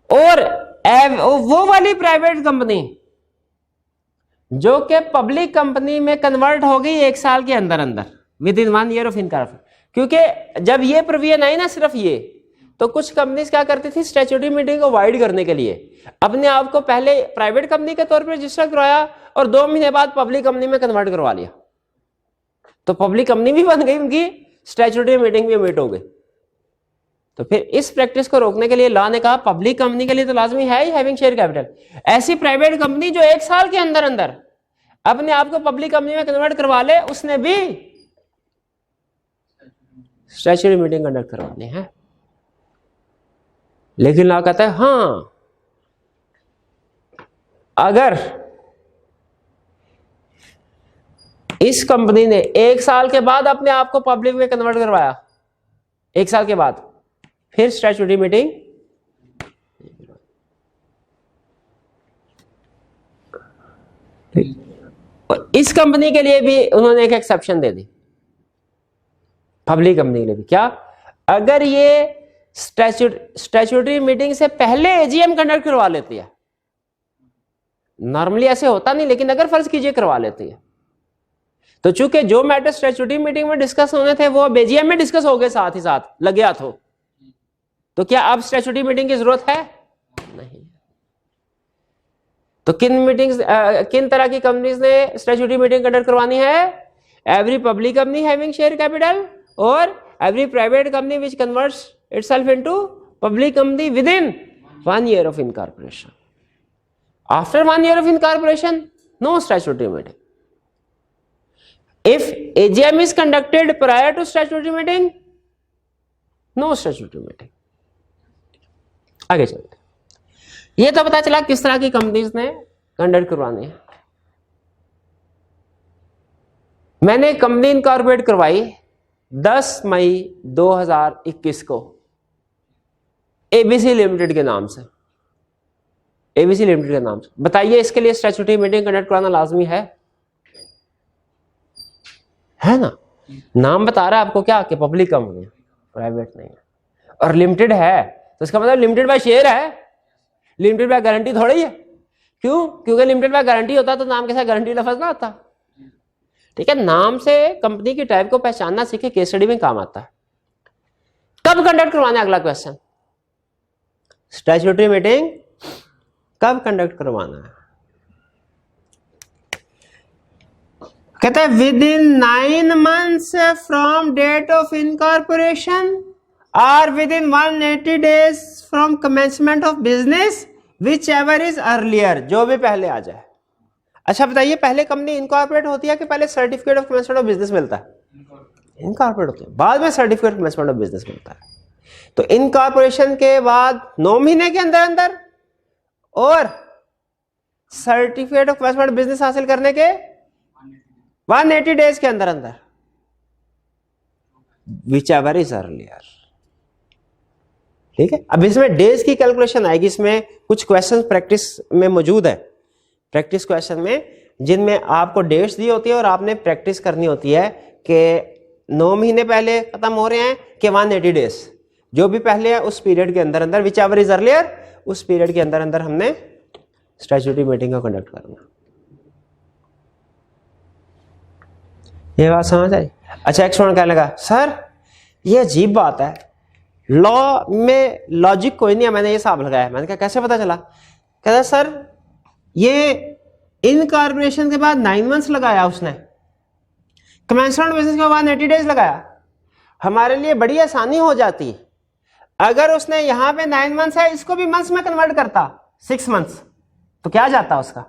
और वो वाली प्राइवेट कंपनी जो कि पब्लिक कंपनी में कन्वर्ट हो गई 1 साल के अंदर अंदर, with in 1 year of income. क्योंकि जब ये प्रोविजन आई ना सिर्फ ये, तो कुछ कंपनीज क्या करती थी, स्टैट्यूटरी मीटिंग को अवॉइड करने के लिए अपने आप को पहले प्राइवेट कंपनी के तौर पर रजिस्टर करवाया और 2 महीने बाद पब्लिक कंपनी में कन्वर्ट करवा लिया, तो पब्लिक कंपनी भी बन गई, उनकी स्टैट्यूटरी मीटिंग भी मीट हो गई। तो फिर इस प्रैक्टिस को रोकने के लिए लॉ ने कहा पब्लिक कंपनी के लिए तो लाजमी है ही हैविंग शेयर कैपिटल। ऐसी प्राइवेट कंपनी जो 1 साल के अंदर अंदर अपने आप को पब्लिक कंपनी में कन्वर्ट करवा ले, उसने भी स्टैट्यूटरी मीटिंग कंडक्ट करवानी है। लेकिन लॉ कहता है हां, अगर इस कंपनी ने 1 साल के बाद अपने आप को पब्लिक में कन्वर्ट करवाया, 1 साल के बाद, फिर स्टैट्यूटरी मीटिंग और इस कंपनी के लिए भी उन्होंने एक एक्सेप्शन दे दी, पब्लिक कंपनी के लिए भी। क्या? अगर ये स्टैट्यूटरी मीटिंग से पहले एजीएम कंडक्ट करवा लेती है, नॉर्मली ऐसे होता नहीं, लेकिन अगर फर्ज कीजिए करवा लेती है, तो चूंकि जो मैटर स्टैट्यूटरी मीटिंग में डिस्कस होने थे वो अब एजीएम में डिस्कस हो गए साथ ही साथ, लगे हाथों, तो क्या अब स्टैट्यूटरी मीटिंग की जरूरत है? नहीं। तो किन तरह की कंपनीज ने स्टैट्यूटरी मीटिंग कंडक्ट करवानी है? Every public company having share capital और every private company which converts itself into public company within 1 year of incorporation. After 1 year of incorporation, no statutory meeting. If AGM is conducted prior to statutory meeting, no statutory meeting. आगे चलते, ये तो पता चला किस तरह की companies ने कंडक्ट करवानी है। मैंने कंपनी इनकॉर्पोरेट करवाई 10 मई 2021 को एबीसी लिमिटेड के नाम से, एबीसी लिमिटेड के नाम से। बताइए इसके लिए स्टैट्यूटरी मीटिंग कंडक्ट कराना लाजमी है ना? नाम बता रहा है आपको क्या कि पब्लिक कंपनी है, प्राइवेट नहीं है, और लिमिटेड है, तो इसका मतलब लिमिटेड बाय शेयर है, लिमिटेड बाय गारंटी थोड़ी है। क्यों? क्योंकि लिमिटेड बाय गारंटी होता तो नाम के साथ गारंटी लफ्ज ना आता। ठीक है, नाम से कंपनी की टाइप को पहचानना सीखे, केस स्टडी में काम आता है। कब कंडक्ट करवाना है? अगला क्वेश्चन, स्टैट्यूटरी मीटिंग कब कंडक्ट करवाना है? कहता है within 9 months from date of incorporation और within 180 days from commencement of business, whichever is earlier, जो भी पहले आ जाए। अच्छा बताइए, पहले कंपनी इनकॉर्पोरेट होती है कि पहले certificate of commencement of business मिलता है? इनकॉर्पोरेट होती है, बाद में certificate of commencement of business मिलता है। तो इनकॉर्पोरेशन के बाद 9 महीने के अंदर अंदर और certificate of commencement of business हासिल करने के 180 days के अंदर अंदर, विच एवर इज अर्लियर। ठीक है, अब इसमें डेज की कैलकुलेशन आएगी, इसमें कुछ क्वेश्चन प्रैक्टिस में मौजूद है, प्रैक्टिस क्वेश्चन में, जिनमें आपको डेट्स दी होती है और आपने प्रैक्टिस करनी होती है कि 9 महीने पहले खत्म हो रहे हैं कि 180 days, जो भी पहले है उस पीरियड के अंदर अंदर, विच एवर इज अर्लियर, उस पीरियड के अंदर अंदर हमने स्टैट्यूटरी मीटिंग को कंडक्ट करना। ये बात समझ आई? अच्छा, एक स्टूडेंट कहने लगा सर ये अजीब बात है, लॉ में लॉजिक कोई नहीं है, मैंने ये हिसाब लगाया। मैंने कहा कैसे पता चला? कहता सर ये इनकॉर्पोरेशन के बाद 9 months लगाया उसने, कमेंसमेंट बिजनेस के बाद 180 days लगाया, हमारे लिए बड़ी आसानी हो जाती अगर उसने यहां पे 9 months है, इसको भी मंथ्स में कन्वर्ट करता 6 months, तो क्या जाता उसका,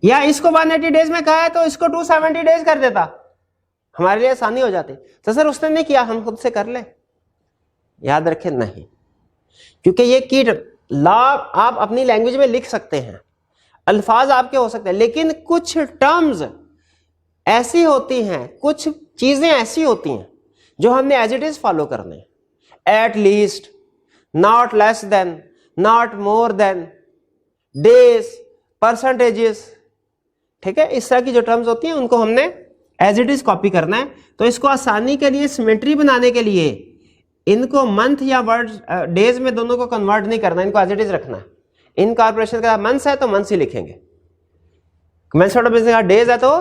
या इसको 180 days में कहा है तो इसको 270 days कर देता, हमारे लिए आसानी हो जाती। तो सर उसने नहीं किया, हम खुद से कर ले। याद रखें नहीं, क्योंकि ये की लॉ आप अपनी लैंग्वेज में लिख सकते हैं, अल्फाज आपके हो सकते हैं, लेकिन कुछ टर्म्स ऐसी होती हैं, कुछ चीजें ऐसी होती हैं जो हमने एज इट इज फॉलो करने हैं। At least, not less than, not more than, days, percentages, ठीक है, इस तरह की जो टर्म्स होती हैं उनको हमने एज इट इज कॉपी करना है। तो इसको आसानी के लिए, सिमेट्री बनाने के लिए इनको मंथ या वर्ड डेज में दोनों को कन्वर्ट नहीं करना, इनको एज इट इज रखना है। इनकॉर्पोरेशन का मंथ्स है तो मंथ्स ही लिखेंगे, कमेंसमेंट ऑफ बिजनेस का डेज है तो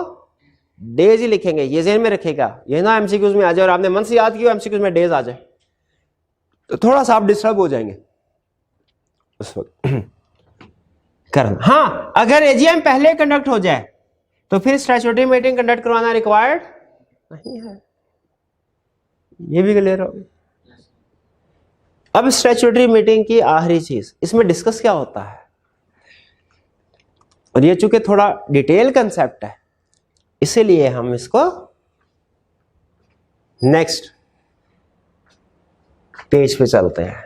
डेज ही लिखेंगे, ये ज़हन में रखेगा, ये ना एमसीक्यूज में आ जाए और आपने मंथ्स याद किया एमसीक्यूज में डेज आ जाए तो थोड़ा सा आप डिस्टर्ब हो जाएंगे उस वक्त। करना। हाँ, अगर एजीएम पहले कंडक्ट हो जाए तो फिर स्टैट्यूटरी मीटिंग कंडक्ट करवाना रिक्वायर्ड नहीं है। ये भी क्लियर हो। अब स्टैट्यूटरी मीटिंग की आखिरी चीज, इसमें डिस्कस क्या होता है, और ये चूंकि थोड़ा डिटेल कंसेप्ट है इसीलिए हम इसको नेक्स्ट पेज पे चलते हैं।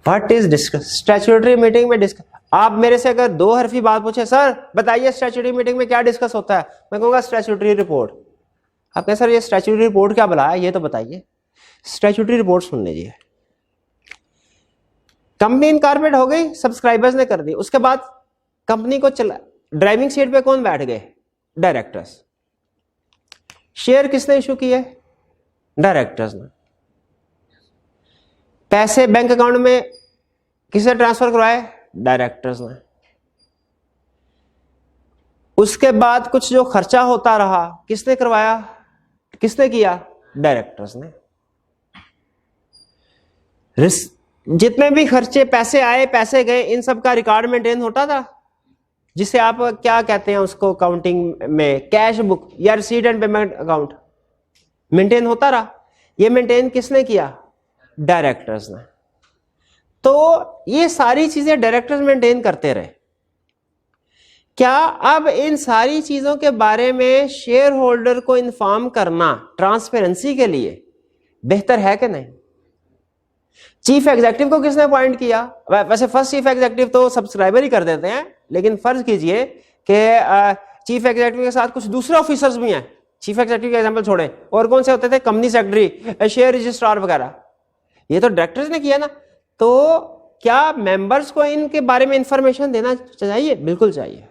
What is discuss statutory meeting में डिस्कस। आप मेरे से अगर 2 हरफी बात पूछे, सर बताइए स्टैट्यूटरी मीटिंग में क्या डिस्कस होता है, मैं कहूंगा स्टैट्यूटरी रिपोर्ट। आप कहें सर ये स्टैट्यूटरी रिपोर्ट क्या बुलाया, ये तो बताइए। स्टैट्यूटरी रिपोर्ट सुन लीजिए। कंपनी इनकॉर्पोरेट हो गई, सब्सक्राइबर्स ने कर दी, उसके बाद कंपनी को चला, ड्राइविंग सीट पे कौन बैठ गए, डायरेक्टर्स। शेयर किसने इशू किए, डायरेक्टर्स ने। पैसे बैंक अकाउंट में किसने ट्रांसफर करवाए, डायरेक्टर्स ने। उसके बाद कुछ जो खर्चा होता रहा किसने करवाया, किसने किया, डायरेक्टर्स ने। जितने भी खर्चे, पैसे आए पैसे गए, इन सब का रिकॉर्ड मेंटेन होता था, जिसे आप क्या कहते हैं उसको काउंटिंग में, कैश बुक या receipt and payment account maintain होता रहा। ये मेंटेन किसने किया, डायरेक्टर्स ने। तो ये सारी चीजें डायरेक्टर्स मेंटेन करते रहे। क्या अब इन सारी चीजों के बारे में शेयर होल्डर को इन्फॉर्म करना ट्रांसपेरेंसी के लिए बेहतर है कि नहीं। चीफ एग्जीक्यूटिव को किसने अपॉइंट किया, वैसे फर्स्ट चीफ एग्जीक्यूटिव तो सब्सक्राइबर ही कर देते हैं, लेकिन फर्ज कीजिए कि चीफ एग्जीक्यूटिव के साथ कुछ दूसरे ऑफिसर्स भी हैं। चीफ एग्जीक्यूटिव का एग्जांपल छोड़ें, और कौन से होते थे, कंपनी सेक्रेटरी, शेयर रजिस्ट्रार वगैरह, ये तो डायरेक्टर्स ने किया ना। तो क्या मेंबर्स को इनके बारे में इंफॉर्मेशन देना चाहिए, बिल्कुल चाहिए।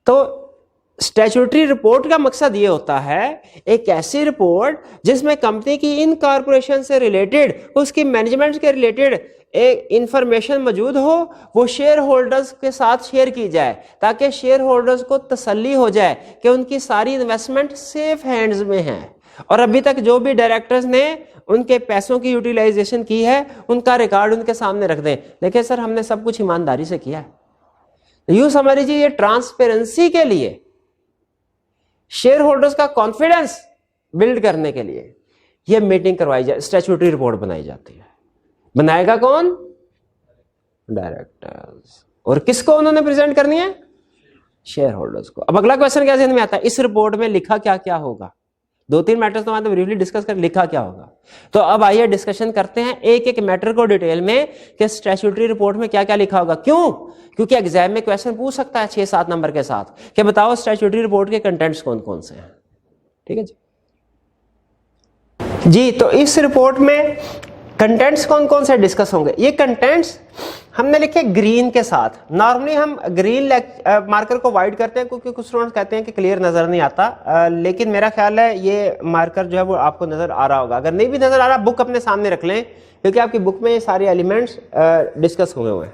तो स्टैट्यूटरी रिपोर्ट का मकसद ये होता है, एक ऐसी रिपोर्ट जिसमें कंपनी की इनकॉर्पोरेशन से रिलेटेड, उसकी मैनेजमेंट के रिलेटेड एक इंफॉर्मेशन मौजूद हो, वो शेयर होल्डर्स के साथ शेयर की जाए, ताकि शेयर होल्डर्स को तसल्ली हो जाए कि उनकी सारी इन्वेस्टमेंट सेफ हैंड्स में है, और अभी तक जो भी डायरेक्टर्स ने उनके पैसों की यूटिलाइजेशन की है उनका रिकॉर्ड उनके सामने रख दें। देखिए सर हमने सब कुछ ईमानदारी से किया है। यूं समझ लीजिए ये ट्रांसपेरेंसी के लिए, शेयर होल्डर्स का कॉन्फिडेंस बिल्ड करने के लिए यह मीटिंग करवाई जाए, स्टैट्यूटरी रिपोर्ट बनाई जाती है। बनाएगा कौन, डायरेक्टर्स। और किसको उन्होंने प्रेजेंट करनी है, शेयर होल्डर्स को। अब अगला क्वेश्चन क्या ध्यान में आता है, इस रिपोर्ट में लिखा क्या क्या होगा। 2-3 मैटर्स तो ब्रीफली डिस्कस कर, लिखा क्या होगा। तो अब आइए डिस्कशन करते हैं एक एक मैटर को डिटेल में कि स्टैट्यूटरी रिपोर्ट में क्या क्या लिखा होगा। क्यों, क्योंकि एग्जाम में क्वेश्चन पूछ सकता है 6-7 नंबर के साथ कि बताओ स्टैट्यूटरी रिपोर्ट के कंटेंट्स कौन कौन से हैं। ठीक है जी। तो इस रिपोर्ट में कंटेंट्स कौन कौन से डिस्कस होंगे। ये कंटेंट्स हमने लिखे ग्रीन के साथ। नॉर्मली हम ग्रीन मार्कर को वाइड करते हैं क्योंकि कुछ स्टूडेंट्स कहते हैं कि क्लियर नजर नहीं आता, लेकिन मेरा ख्याल है ये मार्कर जो है वो आपको नजर आ रहा होगा। अगर नहीं भी नजर आ रहा, बुक अपने सामने रख लें क्योंकि आपकी बुक में ये सारे एलिमेंट्स डिस्कस हुए हुए हैं।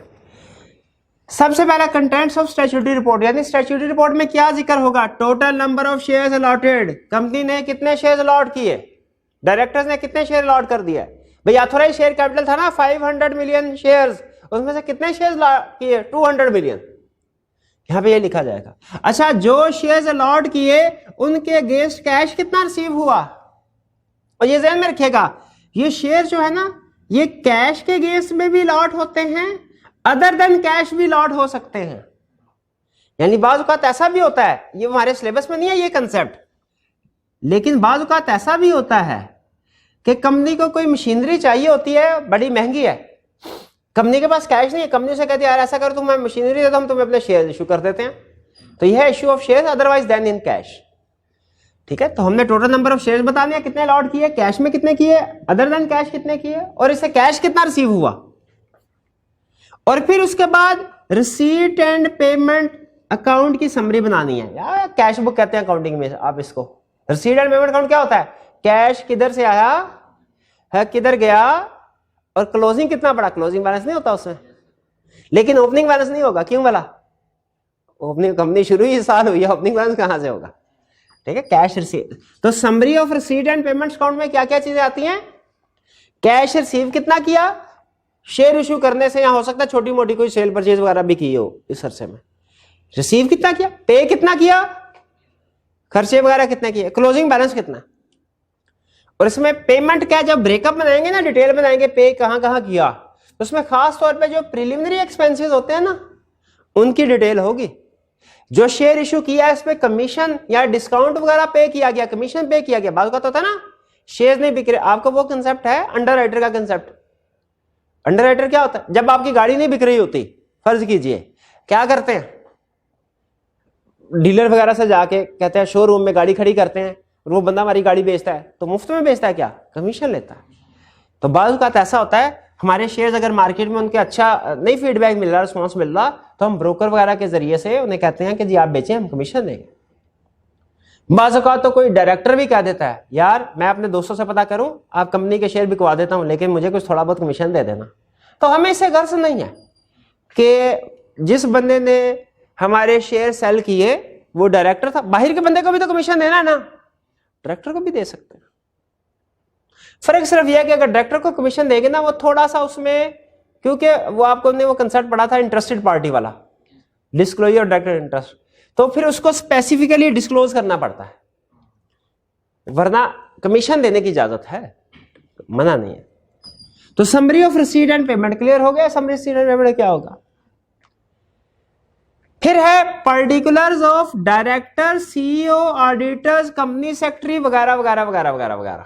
सबसे पहला कंटेंट्स ऑफ स्टैट्यूटरी रिपोर्ट, यानी स्टैट्यूटरी रिपोर्ट में क्या जिक्र होगा, total number of shares allotted, company ने कितने शेयर्स अलॉट किए, डायरेक्टर्स ने कितने शेयर अलॉट कर दिया। भाई ऑथोराइज शेयर कैपिटल था ना 500 मिलियन शेयर्स, उसमें से कितने शेयर्स किए, 200 मिलियन, यहां पे ये लिखा जाएगा। अच्छा, जो शेयर्स अलॉट किए उनके अगेंस्ट कैश कितना रिसीव हुआ, और ये ध्यान में रखिएगा ये शेयर जो है ना ये कैश के अगेंस्ट में भी अलॉट होते हैं, अदर देन कैश भी अलॉट हो सकते हैं। यानी बाज़ औक़ात ऐसा भी होता है, ये हमारे सिलेबस में नहीं है ये कंसेप्ट, लेकिन बाज़ औक़ात ऐसा भी होता है कि कंपनी को कोई मशीनरी चाहिए होती है, बड़ी महंगी है, कंपनी के पास कैश नहीं है, कंपनी से कहती है यार ऐसा कर तुम, मैं मशीनरी देता हूं, तुम्हें अपने शेयर इशू कर देते हैं। तो यह है issue of share otherwise than in cash. ठीक है, तो हमने टोटल नंबर ऑफ शेयर्स बता दिया, कितने अलॉट किए, कैश में कितने किए, अदर देन कैश कितने किए, और इससे कैश कितना रिसीव हुआ। और फिर उसके बाद रिसीट एंड पेमेंट अकाउंट की समरी बनानी है, यार कैश बुक कहते हैं अकाउंटिंग में आप इसको। रिसीट एंड पेमेंट अकाउंट क्या होता है, कैश किधर से आया है, किधर गया, और क्लोजिंग कितना पड़ा, क्लोजिंग बैलेंस नहीं होता उसमें, लेकिन ओपनिंग बैलेंस नहीं होगा। क्यों वाला, ओपनिंग कंपनी शुरू ही साल हुई है, ओपनिंग बैलेंस कहां से होगा। ठीक है, कैश रिसीव। तो summary of receipt and payment account में क्या क्या चीजें आती हैं, कैश रिसीव कितना किया, शेयर इशू करने से यहां हो सकता है छोटी मोटी कोई सेल परचेज वगैरह भी की हो इस अरसे में। रिसीव कितना किया, पे कितना किया, खर्चे वगैरह कितने किए, क्लोजिंग बैलेंस कितना, और इसमें पेमेंट क्या, जब ब्रेकअप बनाएंगे ना, डिटेल बनाएंगे पे कहां कहां किया, तो उसमें खास तौर पे जो प्रिलिमिनरी एक्सपेंसेस होते हैं ना उनकी डिटेल होगी। जो शेयर इशू किया है इसमें कमीशन या डिस्काउंट वगैरह पे किया गया, कमीशन पे किया गया, बात होता है ना शेयर नहीं बिक रहे, आपको वो कंसेप्ट है अंडर राइटर का कंसेप्ट। अंडर राइटर क्या होता है, जब आपकी गाड़ी नहीं बिक रही होती, फर्ज कीजिए, क्या करते हैं, डीलर वगैरह से जाके कहते हैं शोरूम में गाड़ी खड़ी करते हैं, और वो बंदा हमारी गाड़ी बेचता है तो मुफ्त में बेचता है क्या, कमीशन लेता है। तो बाज़ औक़ात ऐसा होता है हमारे शेयर्स अगर मार्केट में उनके अच्छा नहीं फीडबैक मिल रहा, रिस्पॉन्स मिल रहा, तो हम ब्रोकर वगैरह के जरिए से उन्हें कहते हैं कि जी आप बेचें, हम कमीशन देंगे। बाज़ औक़ात तो कोई डायरेक्टर भी कह देता है यार मैं अपने दोस्तों से पता करूं, आप कंपनी के शेयर बिकवा देता हूं, लेकिन मुझे कुछ थोड़ा बहुत कमीशन दे देना। तो हमें इससे गर्ज नहीं है कि जिस बंदे ने हमारे शेयर सेल किए वो डायरेक्टर था, बाहर के बंदे को भी तो कमीशन देना है ना, डायरेक्टर को भी दे सकते हैं। फर्क सिर्फ यह है कि अगर डायरेक्टर को कमीशन देंगे ना, वो थोड़ा सा उसमें, क्योंकि वो आपको ने वो कंसेप्ट पढ़ा था इंटरेस्टेड पार्टी वाला, डिस्क्लोजर डायरेक्टर इंटरेस्ट, तो फिर उसको स्पेसिफिकली डिस्क्लोज करना पड़ता है, वरना कमीशन देने की इजाजत है, मना नहीं है। तो summary of receipt and payment clear हो गया। समरी रिसीट एंड पेमेंट क्या होगा, फिर है particulars of director, CEO, auditors, company secretary वगैरह वगैरह वगैरह वगैरह वगैरह,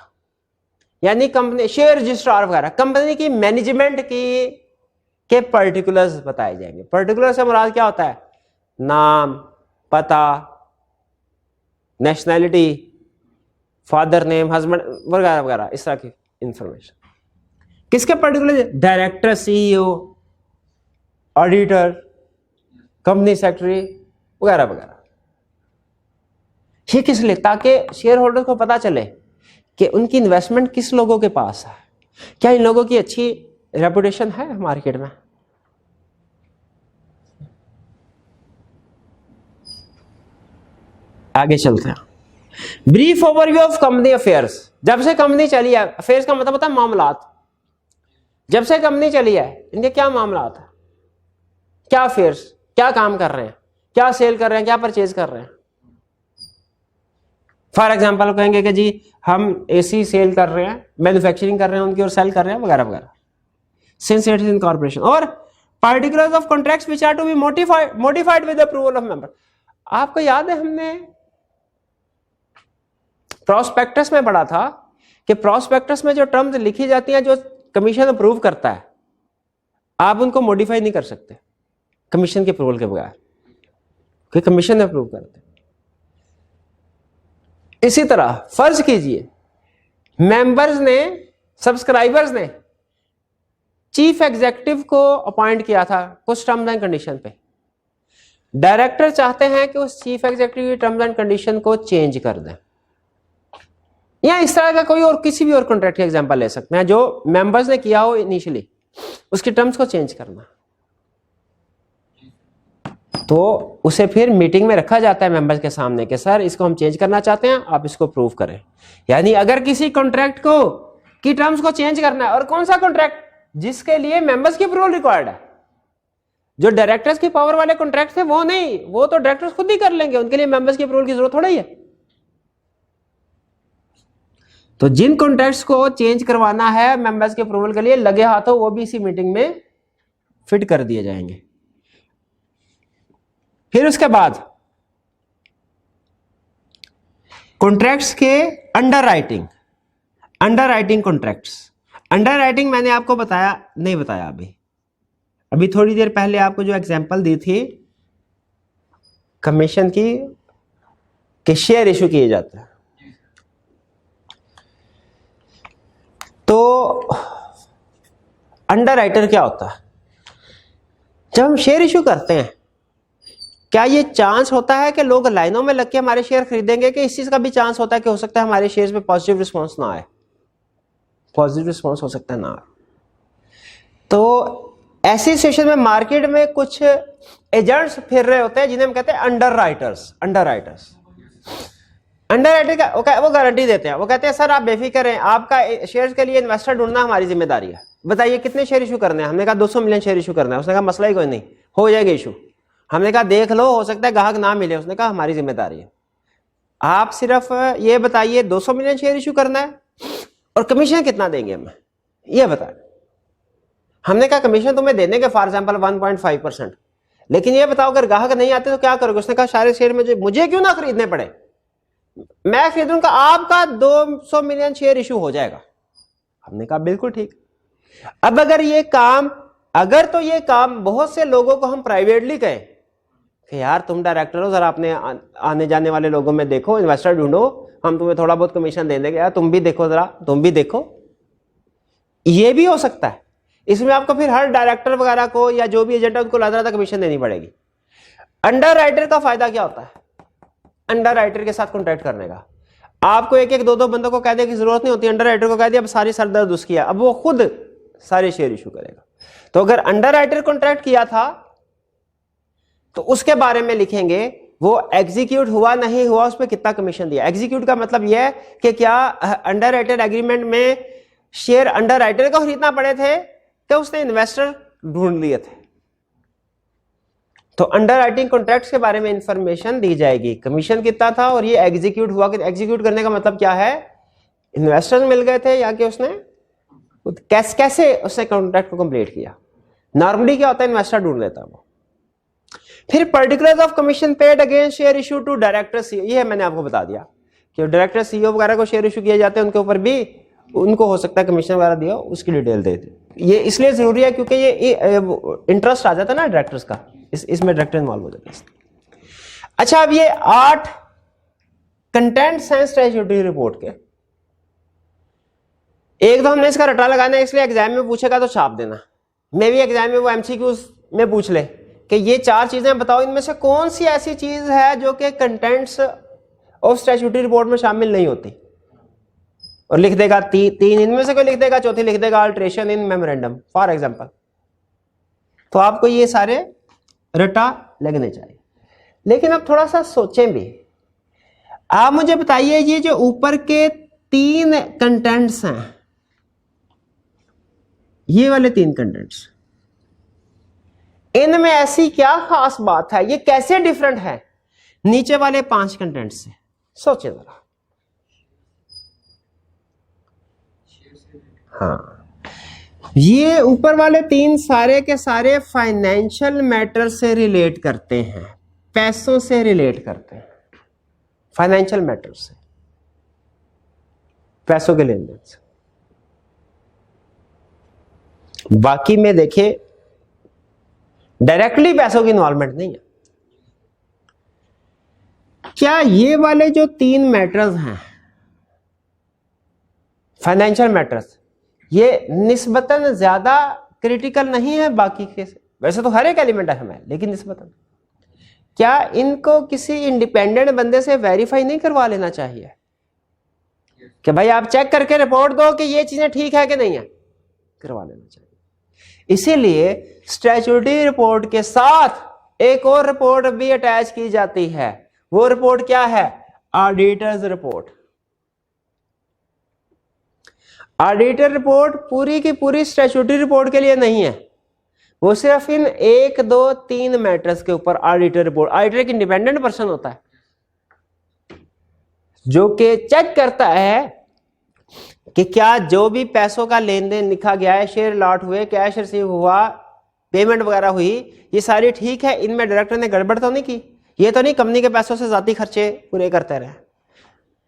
यानी कंपनी शेयर रजिस्ट्रार वगैरह, कंपनी की मैनेजमेंट की के पर्टिकुलर्स बताए जाएंगे। पर्टिकुलर से मुराद क्या होता है, नाम, पता, नेशनैलिटी, फादर नेम, हस्बैंड वगैरह वगैरह, इस तरह की इंफॉर्मेशन। किसके particular, director, CEO, auditor, company secretary वगैरह वगैरह। ये किस लिए, ताकि शेयर होल्डर को पता चले कि उनकी इन्वेस्टमेंट किस लोगों के पास है, क्या इन लोगों की अच्छी रेपुटेशन है मार्केट में। आगे चलते हैं। Brief overview of company affairs. जब से कंपनी चली है, अफेयर्स का मतलब होता है मामलात, जब से कंपनी चली है इनके क्या मामलात है, क्या अफेयर्स, क्या काम कर रहे हैं, क्या सेल कर रहे हैं, क्या परचेज कर रहे हैं। फॉर एग्जाम्पल कहेंगे कि जी हम एसी सेल कर रहे हैं, मैन्युफैक्चरिंग कर रहे हैं उनकी और सेल कर रहे हैं वगैरह वगैरह, since it is incorporation. और particulars of contracts which are to be modified with approval of member. आपको याद है हमने प्रोस्पेक्टस में पढ़ा था कि प्रोस्पेक्टस में जो टर्म्स लिखी जाती हैं जो कमीशन अप्रूव करता है, आप उनको मॉडिफाई नहीं कर सकते कमीशन के अप्रूवल के बगैर, कि कमीशन अप्रूव करते। इसी तरह फर्ज कीजिए मेंबर्स ने, सब्सक्राइबर्स ने चीफ एग्जीक्यूटिव को अपॉइंट किया था कुछ टर्म्स एंड कंडीशन पे, डायरेक्टर चाहते हैं कि उस चीफ एग्जीक्यूटिव की टर्म्स एंड कंडीशन को चेंज कर दें, या इस तरह का कोई और किसी भी और कॉन्ट्रैक्ट का एग्जांपल ले सकते हैं जो मेंबर्स ने किया हो इनिशियली, उसकी टर्म्स को चेंज करना, तो उसे फिर मीटिंग में रखा जाता है मेंबर्स के सामने कि सर इसको हम चेंज करना चाहते हैं, आप इसको प्रूव करें। यानी अगर किसी कॉन्ट्रैक्ट को की टर्म्स को चेंज करना है, और कौन सा कॉन्ट्रैक्ट जिसके लिए मेंबर्स की अप्रूवल रिक्वायर्ड है, जो डायरेक्टर्स की पावर वाले कॉन्ट्रैक्ट थे वो नहीं, वो तो डायरेक्टर्स खुद ही कर लेंगे, उनके लिए मेंबर्स की अप्रूवल की जरूरत थोड़ी है। तो जिन कॉन्ट्रैक्ट्स को चेंज करवाना है मेंबर्स के अप्रूवल के लिए, लगे हाथों वो भी इसी मीटिंग में फिट कर दिए जाएंगे। फिर उसके बाद कॉन्ट्रैक्ट्स के under writing contracts. Under writing मैंने आपको बताया नहीं बताया अभी थोड़ी देर पहले आपको जो एग्जांपल दी थी कमीशन की कि शेयर इशू किए जाते हैं, तो अंडर राइटर क्या होता है, जब हम शेयर इशू करते हैं क्या ये चांस होता है कि लोग लाइनों में लग के हमारे शेयर खरीदेंगे, कि इस चीज का भी चांस होता है कि हो सकता है हमारे शेयर्स पे पॉजिटिव रिस्पांस ना आए, पॉजिटिव रिस्पांस हो सकता है ना आए। तो ऐसी सिचुएशन में मार्केट में कुछ एजेंट्स फिर रहे होते हैं जिन्हें हम कहते हैं अंडर राइटर का वो गारंटी देते हैं, वो कहते हैं सर आप बेफिक्र रहें, आपका शेयर्स के लिए इन्वेस्टर ढूंढना हमारी जिम्मेदारी है, बताइए कितने शेयर इशू करने हैं? हमने कहा 200 मिलियन शेयर इशू करना है। उसने कहा मसला ही कोई नहीं, हो जाएगा इशू। हमने कहा देख लो, हो सकता है ग्राहक ना मिले। उसने कहा हमारी जिम्मेदारी है, आप सिर्फ ये बताइए 200 मिलियन शेयर इशू करना है और कमीशन कितना देंगे हमें, ये बताएं। हमने कहा कमीशन तुम्हें दे देंगे फॉर एग्जाम्पल 1.5%, लेकिन ये बताओ अगर ग्राहक नहीं आते तो क्या करोगे? उसने कहा सारे शेयर मुझे क्यों ना खरीदने पड़े, मैं खरीदूंगा, आपका 200 मिलियन शेयर इशू हो जाएगा। हमने कहा बिल्कुल ठीक। अब अगर ये काम बहुत से लोगों को हम प्राइवेटली कहें कि यार तुम डायरेक्टर हो, जरा अपने आने जाने वाले लोगों में देखो, इन्वेस्टर ढूंढो, हम तुम्हें थोड़ा बहुत कमीशन दे देंगे, यार तुम भी देखो, जरा तुम भी देखो, ये भी हो सकता है। इसमें आपको फिर हर डायरेक्टर वगैरह को या जो भी एजेंट है उनको ज्यादा कमीशन देनी पड़ेगी। अंडर राइटर का फायदा क्या होता है? अंडर राइटर के साथ कॉन्ट्रैक्ट करने का आपको एक एक दो दो बंदों को कह देने की जरूरत नहीं होती। अंडर राइटर को कह दिया, अब सारी सरदर्द उसकी है, अब वो खुद सारे शेयर इशू करेगा। तो अगर अंडर राइटर कॉन्ट्रैक्ट किया था तो उसके बारे में लिखेंगे वो एग्जीक्यूट हुआ नहीं हुआ, उस पर कितना कमीशन दिया। एग्जीक्यूट का मतलब यह है कि क्या अंडर राइटर एग्रीमेंट में शेयर अंडर राइटर को खरीदना पड़े थे कि उसने इन्वेस्टर ढूंढ लिए थे। तो अंडर राइटिंग कॉन्ट्रैक्ट के बारे में इंफॉर्मेशन दी जाएगी, कमीशन कितना था और ये एग्जीक्यूट हुआ कि एग्जीक्यूट करने का मतलब क्या है, इन्वेस्टर्स मिल गए थे या कि उसने कैसे उसने कॉन्ट्रैक्ट को कंप्लीट किया। नॉर्मली क्या होता है, इन्वेस्टर ढूंढ लेता है वो। फिर particulars of commission paid against share issue to director CEO, ये मैंने आपको बता दिया कि डायरेक्टर सीईओ वगैरह को शेयर इशू किए जाते हैं, उनके ऊपर भी उनको हो सकता है कमीशन वगैरह दिया, उसकी डिटेल दे दे। ये इसलिए जरूरी है क्योंकि ये इंटरेस्ट आ जाता है ना डायरेक्टर्स का, इसमें डायरेक्टर इन्वॉल्व हो जाता है। अच्छा, अब ये 8 कंटेंट्स हैं स्टैट्यूटरी रिपोर्ट के। एक तो हमने इसका रटा लगाना है, इसलिए एग्जाम में पूछेगा तो छाप देना। मे भी एग्जाम में वो एमसीक्यूज में पूछ ले कि ये 4 चीजें बताओ, इनमें से कौन सी ऐसी चीज है जो कि कंटेंट्स ऑफ स्टैट्यूटरी रिपोर्ट में शामिल नहीं होती, और लिख देगा 3 इनमें से कोई लिख देगा, चौथी लिख देगा alteration in memorandum for example. तो आपको ये सारे रटा लगने चाहिए। लेकिन अब थोड़ा सा सोचें भी, आप मुझे बताइए ये जो ऊपर के 3 कंटेंट्स हैं, ये वाले 3 कंटेंट्स, इनमें ऐसी क्या खास बात है, ये कैसे डिफरेंट है नीचे वाले 5 कंटेंट्स से? सोचे जरा। हाँ, ये ऊपर वाले 3 सारे के सारे फाइनेंशियल मैटर से रिलेट करते हैं, पैसों से रिलेट करते हैं, फाइनेंशियल मैटर से, पैसों के लेन देन से। बाकी में देखिए डायरेक्टली पैसों की इन्वॉल्वमेंट नहीं है। क्या ये वाले जो 3 मैटर्स हैं फाइनेंशियल मैटर्स, ये निस्बतन ज्यादा क्रिटिकल नहीं है बाकी के से? वैसे तो हर एक एलिमेंट अहम है, लेकिन निस्बतन क्या इनको किसी इंडिपेंडेंट बंदे से वेरीफाई नहीं करवा लेना चाहिए कि भाई आप चेक करके रिपोर्ट दो कि ये चीजें ठीक है कि नहीं है? करवा लेना चाहिए। इसीलिए स्टैट्यूटरी रिपोर्ट के साथ एक और रिपोर्ट भी अटैच की जाती है। वो रिपोर्ट क्या है? Auditors report. ऑडिटर रिपोर्ट पूरी की पूरी स्टैट्यूटरी रिपोर्ट के लिए नहीं है, वो सिर्फ इन 1, 2, 3 मैटर्स के ऊपर ऑडिटर रिपोर्ट। ऑडिटर एक इंडिपेंडेंट पर्सन होता है जो कि चेक करता है कि क्या जो भी पैसों का लेन देन लिखा गया है, शेयर लॉट हुए, कैश रिसीव हुआ, पेमेंट वगैरह हुई, ये सारी ठीक है, इनमें डायरेक्टर ने गड़बड़ तो नहीं की, ये तो नहीं कंपनी के पैसों से जाती खर्चे पूरे करते रहे।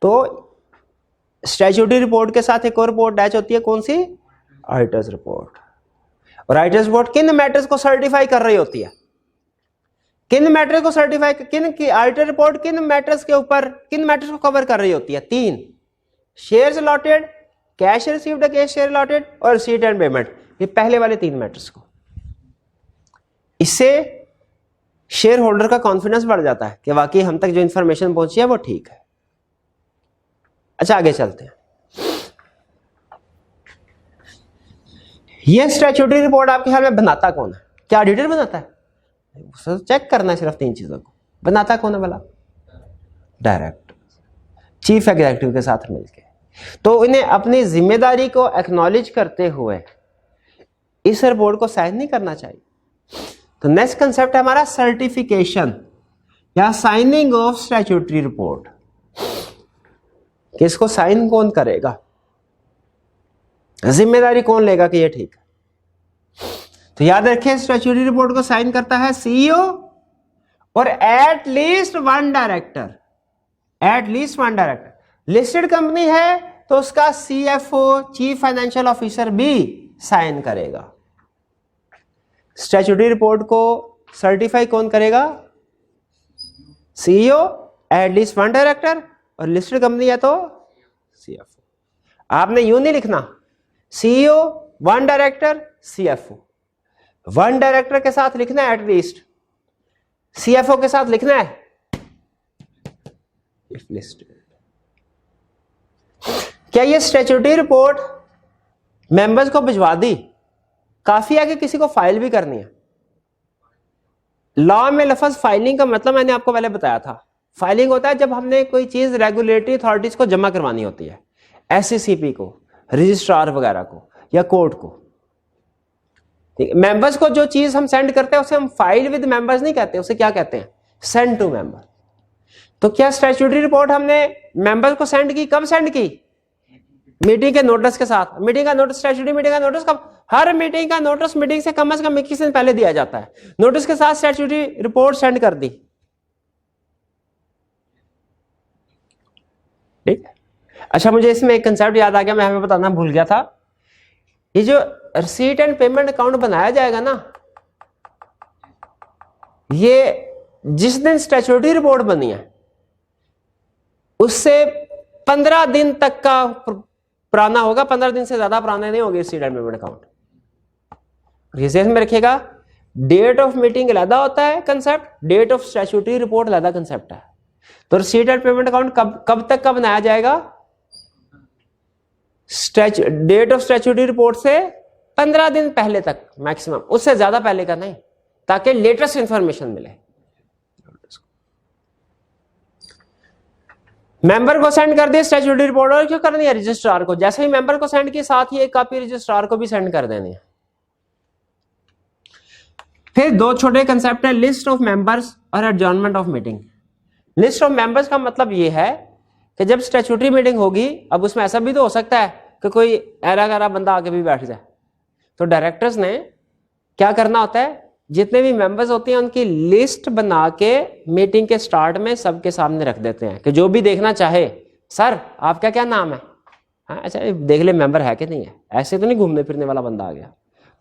तो स्टैट्यूटरी रिपोर्ट के साथ एक और रिपोर्ट अटैच होती है, कौन सी? Auditors report. और ऑडिटर्स रिपोर्ट किन मैटर्स को सर्टिफाई कर रही होती है? किन मैटर्स को सर्टिफाई, किन की ऑडिटर रिपोर्ट किन मैटर्स के ऊपर, किन मैटर्स को कवर कर रही होती है? 3, shares allotted, cash received against share allotted और रिसीट एंड पेमेंट। ये पहले वाले 3 मैटर्स को, इससे शेयर होल्डर का कॉन्फिडेंस बढ़ जाता है कि वाकई हम तक जो इंफॉर्मेशन पहुंची है वो ठीक है। अच्छा, आगे चलते हैं। ये स्टैट्यूटरी रिपोर्ट आपके ख्याल में बनाता कौन है? क्या ऑडिटर बनाता है? चेक करना है सिर्फ 3 चीजों को। बनाता कौन है भला? डायरेक्टर, चीफ एग्जीक्यूटिव के साथ मिलकर। तो इन्हें अपनी जिम्मेदारी को एक्नॉलेज करते हुए इस रिपोर्ट को साइन नहीं करना चाहिए। तो नेक्स्ट कंसेप्ट है हमारा सर्टिफिकेशन या साइनिंग ऑफ स्टैट्यूटरी रिपोर्ट। किसको साइन कौन करेगा, जिम्मेदारी कौन लेगा कि ये ठीक है। तो याद रखें स्टैट्यूटरी रिपोर्ट को साइन करता है सीईओ और at least one director. At least one director. Listed company है तो उसका सीएफओ चीफ फाइनेंशियल ऑफिसर भी साइन करेगा। स्टैट्यूटरी रिपोर्ट को सर्टिफाई कौन करेगा, CEO, at least one director, और लिस्टेड कंपनी है तो सीएफओ। आपने यूं नहीं लिखना CEO one director CFO, one director के साथ लिखना है एटलीस्ट, सीएफओ के साथ लिखना है इफ लिस्टेड। क्या ये स्टैट्यूटरी रिपोर्ट मेंबर्स को भिजवा दी, काफी है कि किसी को फाइल भी करनी है। लॉ में लफ्ज फाइलिंग का मतलब मैंने आपको पहले बताया था। फाइलिंग होता है जब हमने कोई चीज रेगुलेटरी अथॉरिटीज को जमा करवानी होती है, एससीसीपी को, रजिस्ट्रार वगैरह को या कोर्ट को। ठीक है, मेंबर्स को जो चीज हम सेंड करते हैं उसे हम फाइल विद मेंबर्स नहीं कहते, उसे क्या कहते हैं, सेंड टू मेंबर। तो क्या स्टैट्यूटरी रिपोर्ट हमने मेंबर्स को सेंड की, कब सेंड की, मीटिंग के नोटिस के साथ। मीटिंग का नोटिस, स्टैट्यूटरी मीटिंग का नोटिस कब, हर मीटिंग का नोटिस मीटिंग से कम 21 दिन पहले दिया जाता है। नोटिस के साथ स्टैट्यूटरी रिपोर्ट सेंड कर दी। ठीक है, अच्छा मुझे इसमें एक कंसेप्ट याद आ गया, मैं हमें बताना भूल गया था। ये जो रिसीट एंड पेमेंट अकाउंट बनाया जाएगा ना, ये जिस दिन स्टैट्यूटरी रिपोर्ट बनी है उससे 15 दिन तक का पुराना होगा, 15 दिन से ज्यादा पुराने नहीं होंगे रिसीट एंड पेमेंट अकाउंट। रिसेंस में रखिएगा, डेट ऑफ मीटिंग अलग होता है concept, date of statutory report अलग कंसेप्ट है। तो रिसीट एंड पेमेंट अकाउंट कब तक का बनाया जाएगा, डेट ऑफ स्टैट्यूटरी रिपोर्ट से 15 दिन पहले तक मैक्सिमम, उससे ज्यादा पहले का नहीं, ताकि लेटेस्ट इंफॉर्मेशन मिले। मेंबर को सेंड कर दिए स्टैट्यूटरी रिपोर्ट, और क्यों करनी है, रजिस्ट्रार को। जैसे ही मेंबर को सेंड की, साथ ही एक कॉपी रजिस्ट्रार को भी सेंड कर देनी है। फिर दो छोटे कंसेप्ट है, लिस्ट ऑफ मेंबर्स और adjournment of meeting. List of members का मतलब ये है कि जब स्टैट्यूटरी मीटिंग होगी, अब उसमें ऐसा भी तो हो सकता है कि कोई ऐरा गैरा बंदा आके भी बैठ जाए, तो डायरेक्टर्स ने क्या करना होता है, जितने भी मेंबर्स होते हैं उनकी लिस्ट बना के मीटिंग के स्टार्ट में सबके सामने रख देते हैं कि जो भी देखना चाहे, सर आपका क्या नाम है, हाँ अच्छा देख ले मेंबर है कि नहीं है, ऐसे तो नहीं घूमने फिरने वाला बंदा आ गया।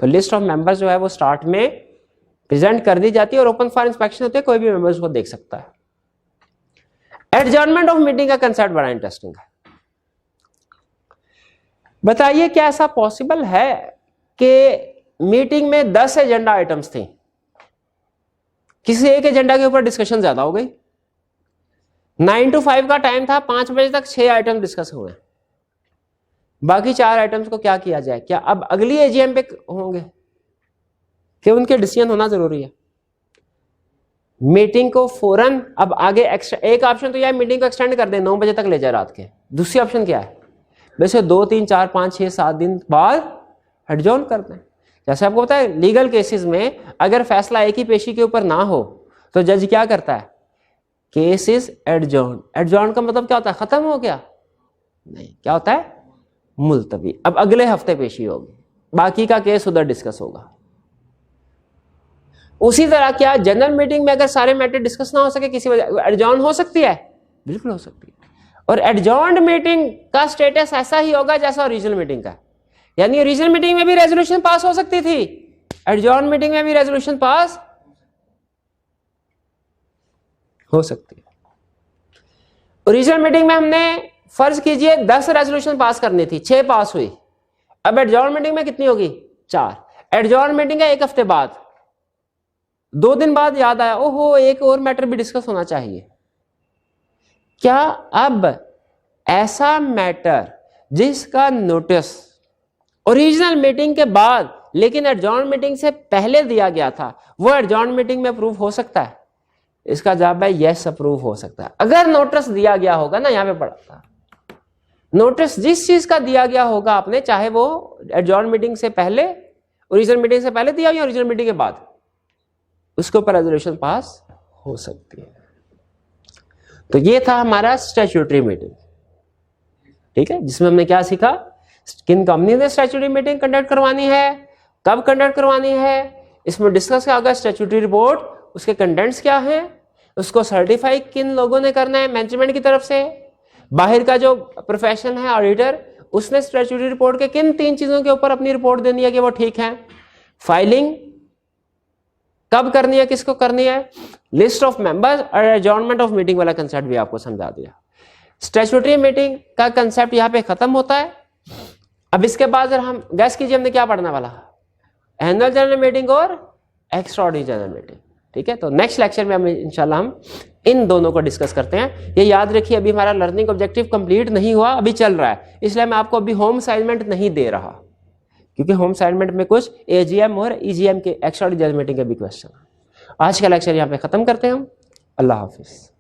तो लिस्ट ऑफ मेंबर्स जो है वो स्टार्ट में प्रेजेंट कर दी जाती है और ओपन फॉर इंस्पेक्शन होती है, कोई भी मेंबर्स को देख सकता है। एडजॉर्नमेंट ऑफ मीटिंग का कंसेप्ट बड़ा इंटरेस्टिंग है। बताइए क्या ऐसा पॉसिबल है कि मीटिंग में 10 एजेंडा आइटम्स थी, किसी एक एजेंडा के ऊपर डिस्कशन ज्यादा हो गई, 9 to 5 का टाइम था, 5 बजे तक 6 आइटम डिस्कस हुए, बाकी 4 आइटम्स को क्या किया जाए, क्या अब अगली एजीएम पे होंगे कि उनके डिसीजन होना जरूरी है। मीटिंग को फौरन अब आगे एक्स्ट्रा, एक ऑप्शन तो यह है मीटिंग को एक्सटेंड कर दें, 9 बजे तक ले जाए रात के। दूसरी ऑप्शन क्या है, वैसे 2, 3, 4, 5, 6, 7 दिन बाद एडजॉर्न कर दें। जैसे आपको पता है लीगल केसेस में अगर फैसला एक ही पेशी के ऊपर ना हो तो जज क्या करता है, केस इज एडजॉर्न। एडजॉर्न का मतलब क्या होता है, खत्म हो गया, नहीं, क्या होता है, मुलतवी, अब अगले हफ्ते पेशी होगी, बाकी का केस उधर डिस्कस होगा। उसी तरह क्या जनरल मीटिंग में अगर सारे मैटर डिस्कस ना हो सके किसी वजह, एडजॉर्न हो सकती है, बिल्कुल हो सकती है। और एडजॉर्न्ड मीटिंग का स्टेटस ऐसा ही होगा जैसा ओरिजिनल मीटिंग का, यानी ओरिजिनल मीटिंग में भी रेजोल्यूशन पास हो सकती थी, एडजॉर्न मीटिंग में भी रेजोल्यूशन पास हो सकती है। ओरिजिनल मीटिंग में हमने फर्ज कीजिए 10 रेजोल्यूशन पास करनी थी, 6 पास हुई, अब एडजॉर्न मीटिंग में कितनी होगी, 4। एडजॉर्न मीटिंग है 1 हफ्ते बाद, 2 दिन बाद याद आया ओहो एक और मैटर भी डिस्कस होना चाहिए। क्या अब ऐसा मैटर जिसका नोटिस ओरिजिनल मीटिंग के बाद लेकिन एडजॉर्न मीटिंग से पहले दिया गया था, वो एडजॉर्न मीटिंग में अप्रूव हो सकता है? इसका जवाब है यस, अप्रूव हो सकता है। अगर नोटिस दिया गया होगा ना, यहां पे पढ़ा था, नोटिस जिस चीज का दिया गया होगा आपने, चाहे वो एडजॉर्न मीटिंग से पहले ओरिजिनल मीटिंग से पहले दिया या ओरिजिनल मीटिंग के बाद, उसके ऊपर रेजोल्यूशन पास हो सकती है। तो ये था हमारा स्टैट्यूटरी मीटिंग, ठीक है, जिसमें हमने क्या सीखा, किन कंपनी ने स्टैट्यूटरी मीटिंग कंडक्ट करवानी है, कब कंडक्ट करवानी है, इसमें डिस्कस क्या होगा, स्टैट्यूटरी रिपोर्ट, उसके कंटेंट्स क्या हैं, उसको सर्टिफाई किन लोगों ने करना है मैनेजमेंट की तरफ से, बाहर का जो प्रोफेशन है ऑडिटर उसने स्टैट्यूटरी रिपोर्ट के किन 3 चीजों के ऊपर अपनी रिपोर्ट देनी है कि वो ठीक है, फाइलिंग कब करनी है, किसको करनी है, लिस्ट ऑफ मेंबर्स और एडजॉर्नमेंट ऑफ मीटिंग वाला कंसेप्ट भी आपको समझा दिया। स्टैट्यूटरी मीटिंग का कंसेप्ट यहाँ पे खत्म होता है। अब इसके बाद हम गैस कीजिए हमने क्या पढ़ने वाला, एनुअल जनरल मीटिंग और एक्स्ट्राऑर्डिनरी जनरल मीटिंग, ठीक है। तो नेक्स्ट लेक्चर में हम इंशाल्लाह हम इन दोनों को डिस्कस करते हैं। ये याद रखिए अभी हमारा लर्निंग ऑब्जेक्टिव कंप्लीट नहीं हुआ, अभी चल रहा है, इसलिए मैं आपको अभी होम असाइनमेंट नहीं दे रहा, क्योंकि होम असाइनमेंट में कुछ एजीएम और ईजीएम के एक्स्ट्राऑर्डिनरी जनरल मीटिंग के भी क्वेश्चन है। आज का लेक्चर यहाँ पे खत्म करते हैं हम। अल्लाह हाफिज।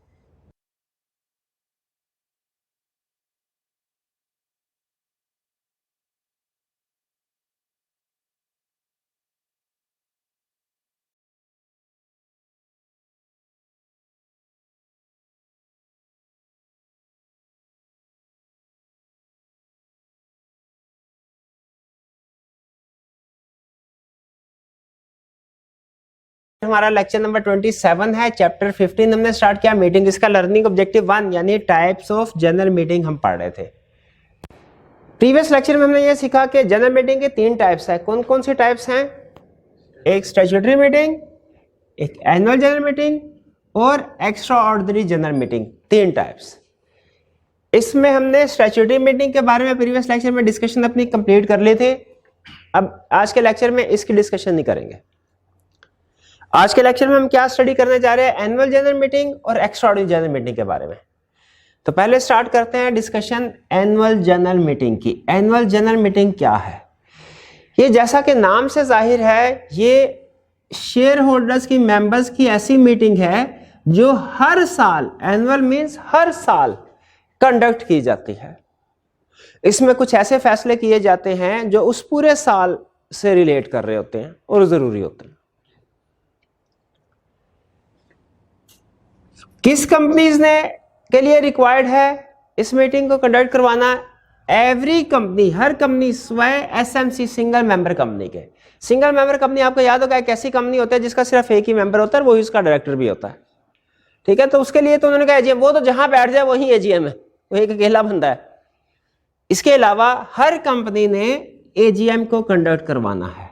हमारा लेक्चर नंबर 27 है, चैप्टर 15 हमने स्टार्ट किया मीटिंग, इसका लर्निंग ऑब्जेक्टिव 1 यानी टाइप्स ऑफ जनरल मीटिंग हम पढ़ रहे थे। प्रीवियस लेक्चर में हमने ये सीखा कि जनरल मीटिंग के 3 टाइप्स है। कौन कौन सी टाइप्स हैं, एक स्टैट्यूटरी मीटिंग, एक एनुअल जनरल मीटिंग और extra ordinary general meeting, 3 types. इसमें हमने स्टैट्यूटरी मीटिंग के बारे में प्रीवियस लेक्चर में डिस्कशन अपनी कंप्लीट कर ली थी। अब आज के लेक्चर में इसकी डिस्कशन नहीं करेंगे। आज के लेक्चर में हम क्या स्टडी करने जा रहे हैं, एनुअल जनरल मीटिंग और एक्स्ट्राऑर्डिनरी जनरल मीटिंग के बारे में। तो पहले स्टार्ट करते हैं डिस्कशन एनुअल जनरल मीटिंग की। एनुअल जनरल मीटिंग क्या है, ये जैसा कि नाम से जाहिर है, ये शेयर होल्डर्स की, मेंबर्स की ऐसी मीटिंग है जो हर साल, एनुअल मींस हर साल कंडक्ट की जाती है। इसमें कुछ ऐसे फैसले किए जाते हैं जो उस पूरे साल से रिलेट कर रहे होते हैं और जरूरी होते हैं। किस कंपनीज ने के लिए रिक्वायर्ड है इस मीटिंग को कंडक्ट करवाना, एवरी कंपनी, हर कंपनी स्वयं एसएमसी सिंगल मेंबर कंपनी के। सिंगल मेंबर कंपनी आपको याद होगा एक ऐसी कंपनी होता है जिसका सिर्फ एक ही मेंबर होता है, वही उसका डायरेक्टर भी होता है, ठीक है। तो उसके लिए तो उन्होंने कहा एजीएम, वो तो जहां बैठ जाए वही एजीएम है, वो एक अकेला बंदा है। इसके अलावा हर कंपनी ने एजीएम को कंडक्ट करवाना है।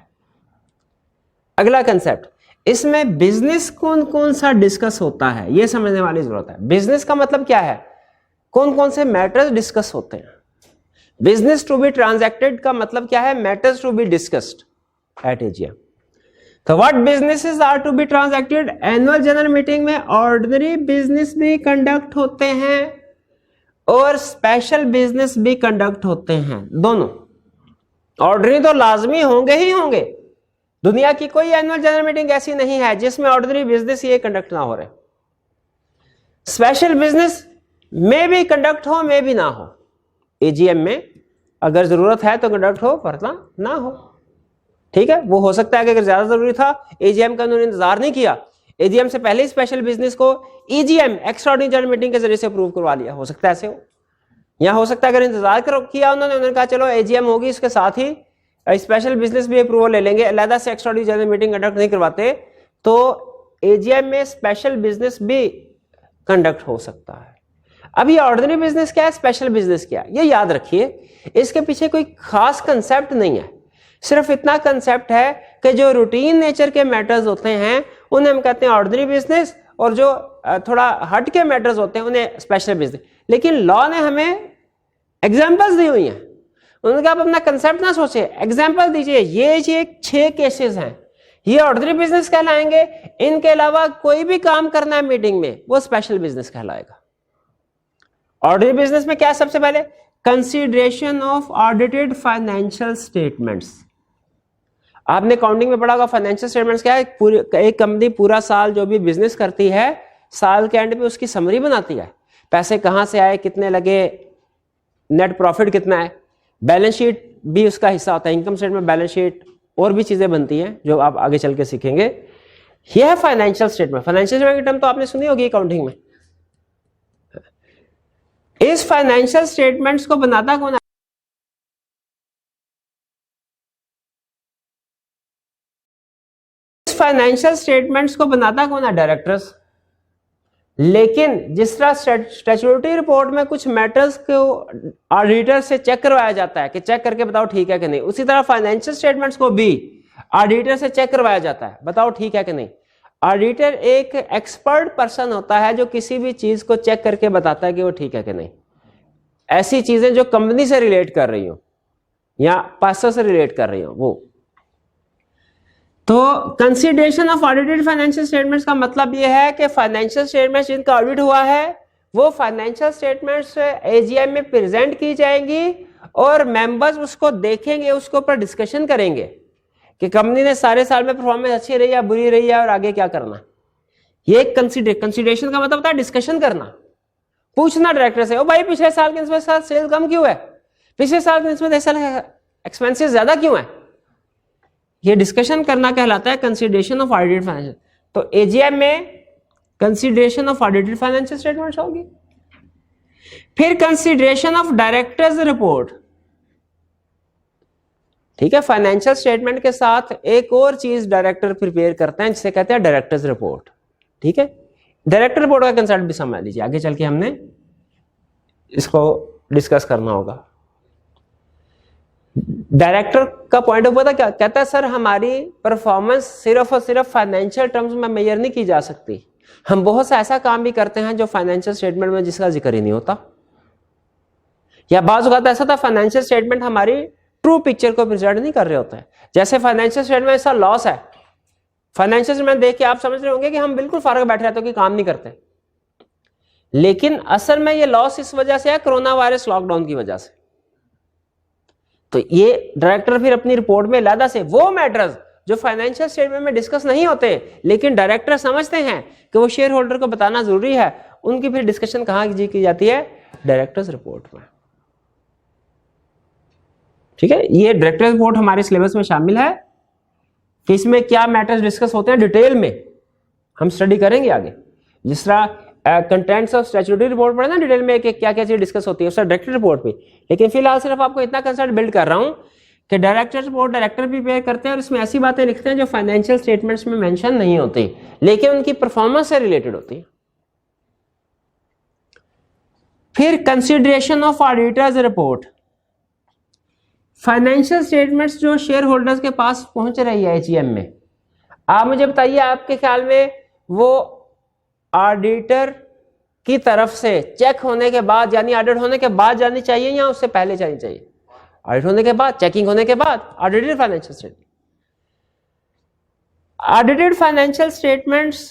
अगला कंसेप्ट, इसमें बिजनेस कौन कौन सा डिस्कस होता है ये समझने वाली जरूरत है। बिजनेस का मतलब क्या है, कौन कौन से मैटर्स डिस्कस होते हैं। बिजनेस टू बी ट्रांजैक्टेड का मतलब क्या है, matters to be discussed at AGM. तो what businesses are to be transacted, annual general meeting में ऑर्डिनरी बिजनेस भी कंडक्ट होते हैं और स्पेशल बिजनेस भी कंडक्ट होते हैं, दोनों। ऑर्डिनरी तो लाजमी होंगे ही होंगे, दुनिया की कोई एनुअल जनरल मीटिंग ऐसी नहीं है जिसमें ऑर्डिनरी बिजनेस ये कंडक्ट ना हो रहे। स्पेशल बिजनेस में भी कंडक्ट हो, में भी ना हो। एजीएम में अगर जरूरत है तो कंडक्ट हो, वरना ना हो, ठीक है। वो हो सकता है कि अगर ज्यादा जरूरी था, एजीएम का उन्होंने इंतजार नहीं किया, एजीएम से पहले ही स्पेशल बिजनेस को ईजीएम एक्स्ट्राऑर्डिनरी जनरल मीटिंग के जरिए से अप्रूव करवा लिया, हो सकता है ऐसे हो। या हो सकता है अगर इंतजार किया उन्होंने कहा चलो एजीएम होगी, इसके साथ ही स्पेशल बिजनेस भी अप्रूवल ले लेंगे, अलग से एक्स्ट्राऑर्डिनरी जनरल मीटिंग कंडक्ट नहीं करवाते, तो एजीएम में स्पेशल बिजनेस भी कंडक्ट हो सकता है। अब ये ऑर्डिनरी बिजनेस क्या है, स्पेशल बिजनेस क्या है, ये याद रखिए। इसके पीछे कोई खास कंसेप्ट नहीं है, सिर्फ इतना कंसेप्ट है कि जो रूटीन नेचर के मैटर्स होते हैं उन्हें हम कहते हैं ऑर्डिनरी बिजनेस, और जो थोड़ा हट के मैटर्स होते हैं उन्हें स्पेशल बिजनेस। लेकिन लॉ ने हमें एग्जाम्पल्स दी हुई हैं, उन्होंने कहा आप अपना कंसेप्ट ना सोचे, एग्जाम्पल दीजिए। ये 6 केसेस हैं, ये ऑर्डिनरी बिजनेस कहलाएंगे, इनके अलावा कोई भी काम करना है मीटिंग में वो स्पेशल बिजनेस कहलाएगा। ऑर्डिनरी बिजनेस में क्या है, सबसे पहले consideration of audited financial statements. आपने अकाउंटिंग में पढ़ा होगा फाइनेंशियल स्टेटमेंट्स क्या है, एक कंपनी पूरा साल जो भी बिजनेस करती है, साल के एंड पे उसकी समरी बनाती है, पैसे कहां से आए, कितने लगे, नेट प्रॉफिट कितना है, बैलेंस शीट भी उसका हिस्सा होता है, इनकम स्टेटमेंट, बैलेंस शीट, और भी चीजें बनती हैं जो आप आगे चल के सीखेंगे। यह है फाइनेंशियल स्टेटमेंट। फाइनेंशियल स्टेटमेंट की टर्म तो आपने सुनी होगी अकाउंटिंग में। इस फाइनेंशियल स्टेटमेंट्स को बनाता कौन है? इस फाइनेंशियल स्टेटमेंट्स को बनाता कौन है? डायरेक्टर्स। लेकिन जिस तरह स्टैट्यूटरी रिपोर्ट में कुछ मैटर्स को ऑडिटर से चेक करवाया जाता है कि चेक करके बताओ ठीक है कि नहीं, उसी तरह फाइनेंशियल स्टेटमेंट्स को भी ऑडिटर से चेक करवाया जाता है, बताओ ठीक है कि नहीं। ऑडिटर एक एक्सपर्ट पर्सन होता है जो किसी भी चीज को चेक करके बताता है कि वो ठीक है कि नहीं। ऐसी चीजें जो कंपनी से रिलेट कर रही हो या पैसों से रिलेट कर रही हो वो। तो consideration of audited financial statements का मतलब यह है कि फाइनेंशियल स्टेटमेंट्स जिनका ऑडिट हुआ है वो फाइनेंशियल स्टेटमेंट्स एजीएम में प्रेजेंट की जाएंगी और मेंबर्स उसको देखेंगे, उसके ऊपर डिस्कशन करेंगे कि कंपनी ने सारे साल में परफॉर्मेंस अच्छी रही या बुरी रही है और आगे क्या करना। ये कंसीडरेशन का मतलब होता है डिस्कशन करना, पूछना डायरेक्टर से, ओ भाई पिछले साल के निस्बत सेल कम क्यों है, पिछले साल के निस्बत इस साल एक्सपेंसेस ज्यादा क्यों है। ये डिस्कशन करना कहलाता है कंसीडरेशन ऑफ ऑडिटेड फाइनेंशियल। तो एजीएम में consideration of audited financial statements होगी। फिर कंसीडरेशन ऑफ डायरेक्टर्स रिपोर्ट। ठीक है, फाइनेंशियल स्टेटमेंट के साथ एक और चीज डायरेक्टर प्रिपेयर करते हैं जिसे कहते हैं डायरेक्टर्स रिपोर्ट। ठीक है, डायरेक्टर रिपोर्ट का कंसेप्ट भी समझ लीजिए, आगे चल के हमने इसको डिस्कस करना होगा। डायरेक्टर का पॉइंट ऑफ व्यू क्या कहता है, सर हमारी परफॉर्मेंस सिर्फ और सिर्फ फाइनेंशियल टर्म्स में मेजर नहीं की जा सकती, हम बहुत सा ऐसा काम भी करते हैं जो फाइनेंशियल स्टेटमेंट में जिसका जिक्र ही नहीं होता, या बाज़ औक़ात ऐसा था फाइनेंशियल स्टेटमेंट हमारी ट्रू पिक्चर को प्रेजेंट नहीं कर रहे होते हैं। जैसे फाइनेंशियल स्टेटमेंट में ऐसा लॉस है, फाइनेंशियल स्टेटमेंट देख के आप समझ रहे होंगे कि हम बिल्कुल फारग बैठे रहते हो कि काम नहीं करते, लेकिन असल में ये लॉस इस वजह से है कोरोना वायरस लॉकडाउन की वजह से। तो ये डायरेक्टर फिर अपनी रिपोर्ट में अलग से वो मैटर्स जो फाइनेंशियल स्टेटमेंट में डिस्कस नहीं होते लेकिन डायरेक्टर समझते हैं कि वो शेयर होल्डर को बताना जरूरी है, उनकी फिर डिस्कशन कहां की जाती है? डायरेक्टर्स रिपोर्ट में। ठीक है, ये डायरेक्टर रिपोर्ट हमारे सिलेबस में शामिल है। कि इसमें क्या मैटर्स डिस्कस होते हैं डिटेल में हम स्टडी करेंगे आगे। जिस तरह कंटेंट्स ऑफ स्टैट्यूटरी रिपोर्ट पढ़े ना डिटेल में कि क्या क्या चीज डिस्कस होती है उसका डायरेक्टर रिपोर्ट पे। लेकिन फिलहाल सिर्फ आपको इतना कंसेप्ट बिल्ड कर रहा हूं कि डायरेक्टर रिपोर्ट डायरेक्टर प्रिपेयर करते हैं और इसमें ऐसी बातें लिखते हैं जो फाइनेंशियल स्टेटमेंट्स में मेंशन नहीं होती लेकिन उनकी परफॉर्मेंस से रिलेटेड होती है। फिर consideration of auditors report. Financial statements जो शेयर होल्डर्स के पास पहुंच रही है एजीएम में, आप मुझे बताइए आपके ख्याल में वो ऑडिटर की तरफ से चेक होने के बाद यानी ऑडिट होने के बाद जानी चाहिए या उससे पहले जानी चाहिए? ऑडिट होने के बाद, चेकिंग होने के बाद audited financial statement. Audited financial statements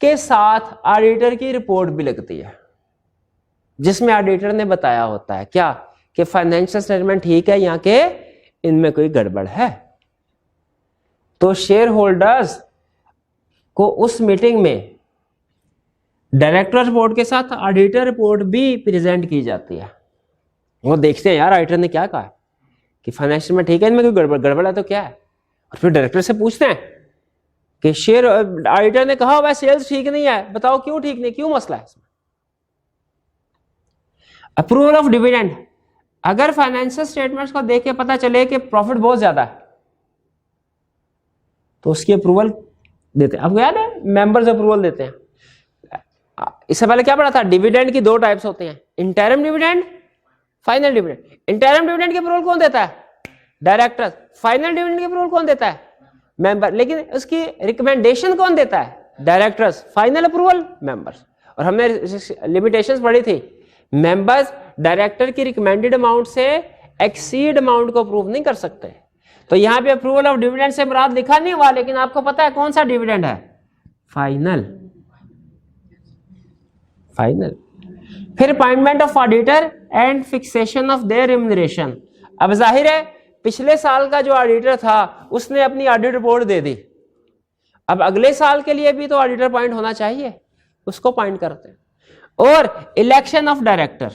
के साथ ऑडिटर की रिपोर्ट भी लगती है जिसमें ऑडिटर ने बताया होता है क्या कि फाइनेंशियल स्टेटमेंट ठीक है या कि इनमें कोई गड़बड़ है। तो शेयर होल्डर्स को उस मीटिंग में डायरेक्टर रिपोर्ट के साथ ऑडिटर रिपोर्ट भी प्रेजेंट की जाती है। वो देखते हैं यार ऑडिटर ने क्या कहा कि फाइनेंशियल में ठीक है, इनमें कोई गड़बड़ है तो क्या है, और फिर डायरेक्टर से पूछते हैं कि शेयर ऑडिटर ने कहा हुआ सेल्स ठीक नहीं है, बताओ क्यों ठीक नहीं, क्यों मसला है इसमें। Approval of dividend. अगर फाइनेंशियल स्टेटमेंट्स को देख के पता चले कि प्रॉफिट बहुत ज्यादा है तो उसकी अप्रूवल देते हैं। आपको याद है मेंबर्स अप्रूवल देते हैं। इससे पहले क्या पढ़ा था? डिविडेंड की दो टाइप्स होते हैं, interim dividend, final dividend. Interim dividend की अप्रूवल कौन देता है? डायरेक्टर। फाइनल डिविडेंड की अप्रूवल कौन देता है? मेंबर। लेकिन उसकी रिकमेंडेशन कौन देता है? डायरेक्टर्स। Final approval members. और हमने लिमिटेशंस पढ़ी थी, मेंबर्स डायरेक्टर की रिकमेंडेड अमाउंट से एक्सीड अमाउंट को अप्रूव नहीं कर सकते। तो यहां पे अप्रूवल ऑफ डिविडेंड से मुराद लिखा नहीं हुआ, लेकिन आपको पता है कौन सा डिविडेंड है? फाइनल। फाइनल। फिर appointment of auditor and fixation of their remuneration. अब जाहिर है पिछले साल का जो ऑडिटर था उसने अपनी ऑडिट रिपोर्ट दे दी, अब अगले साल के लिए भी तो ऑडिटर पॉइंट होना चाहिए, उसको पॉइंट करते हैं। और election of director,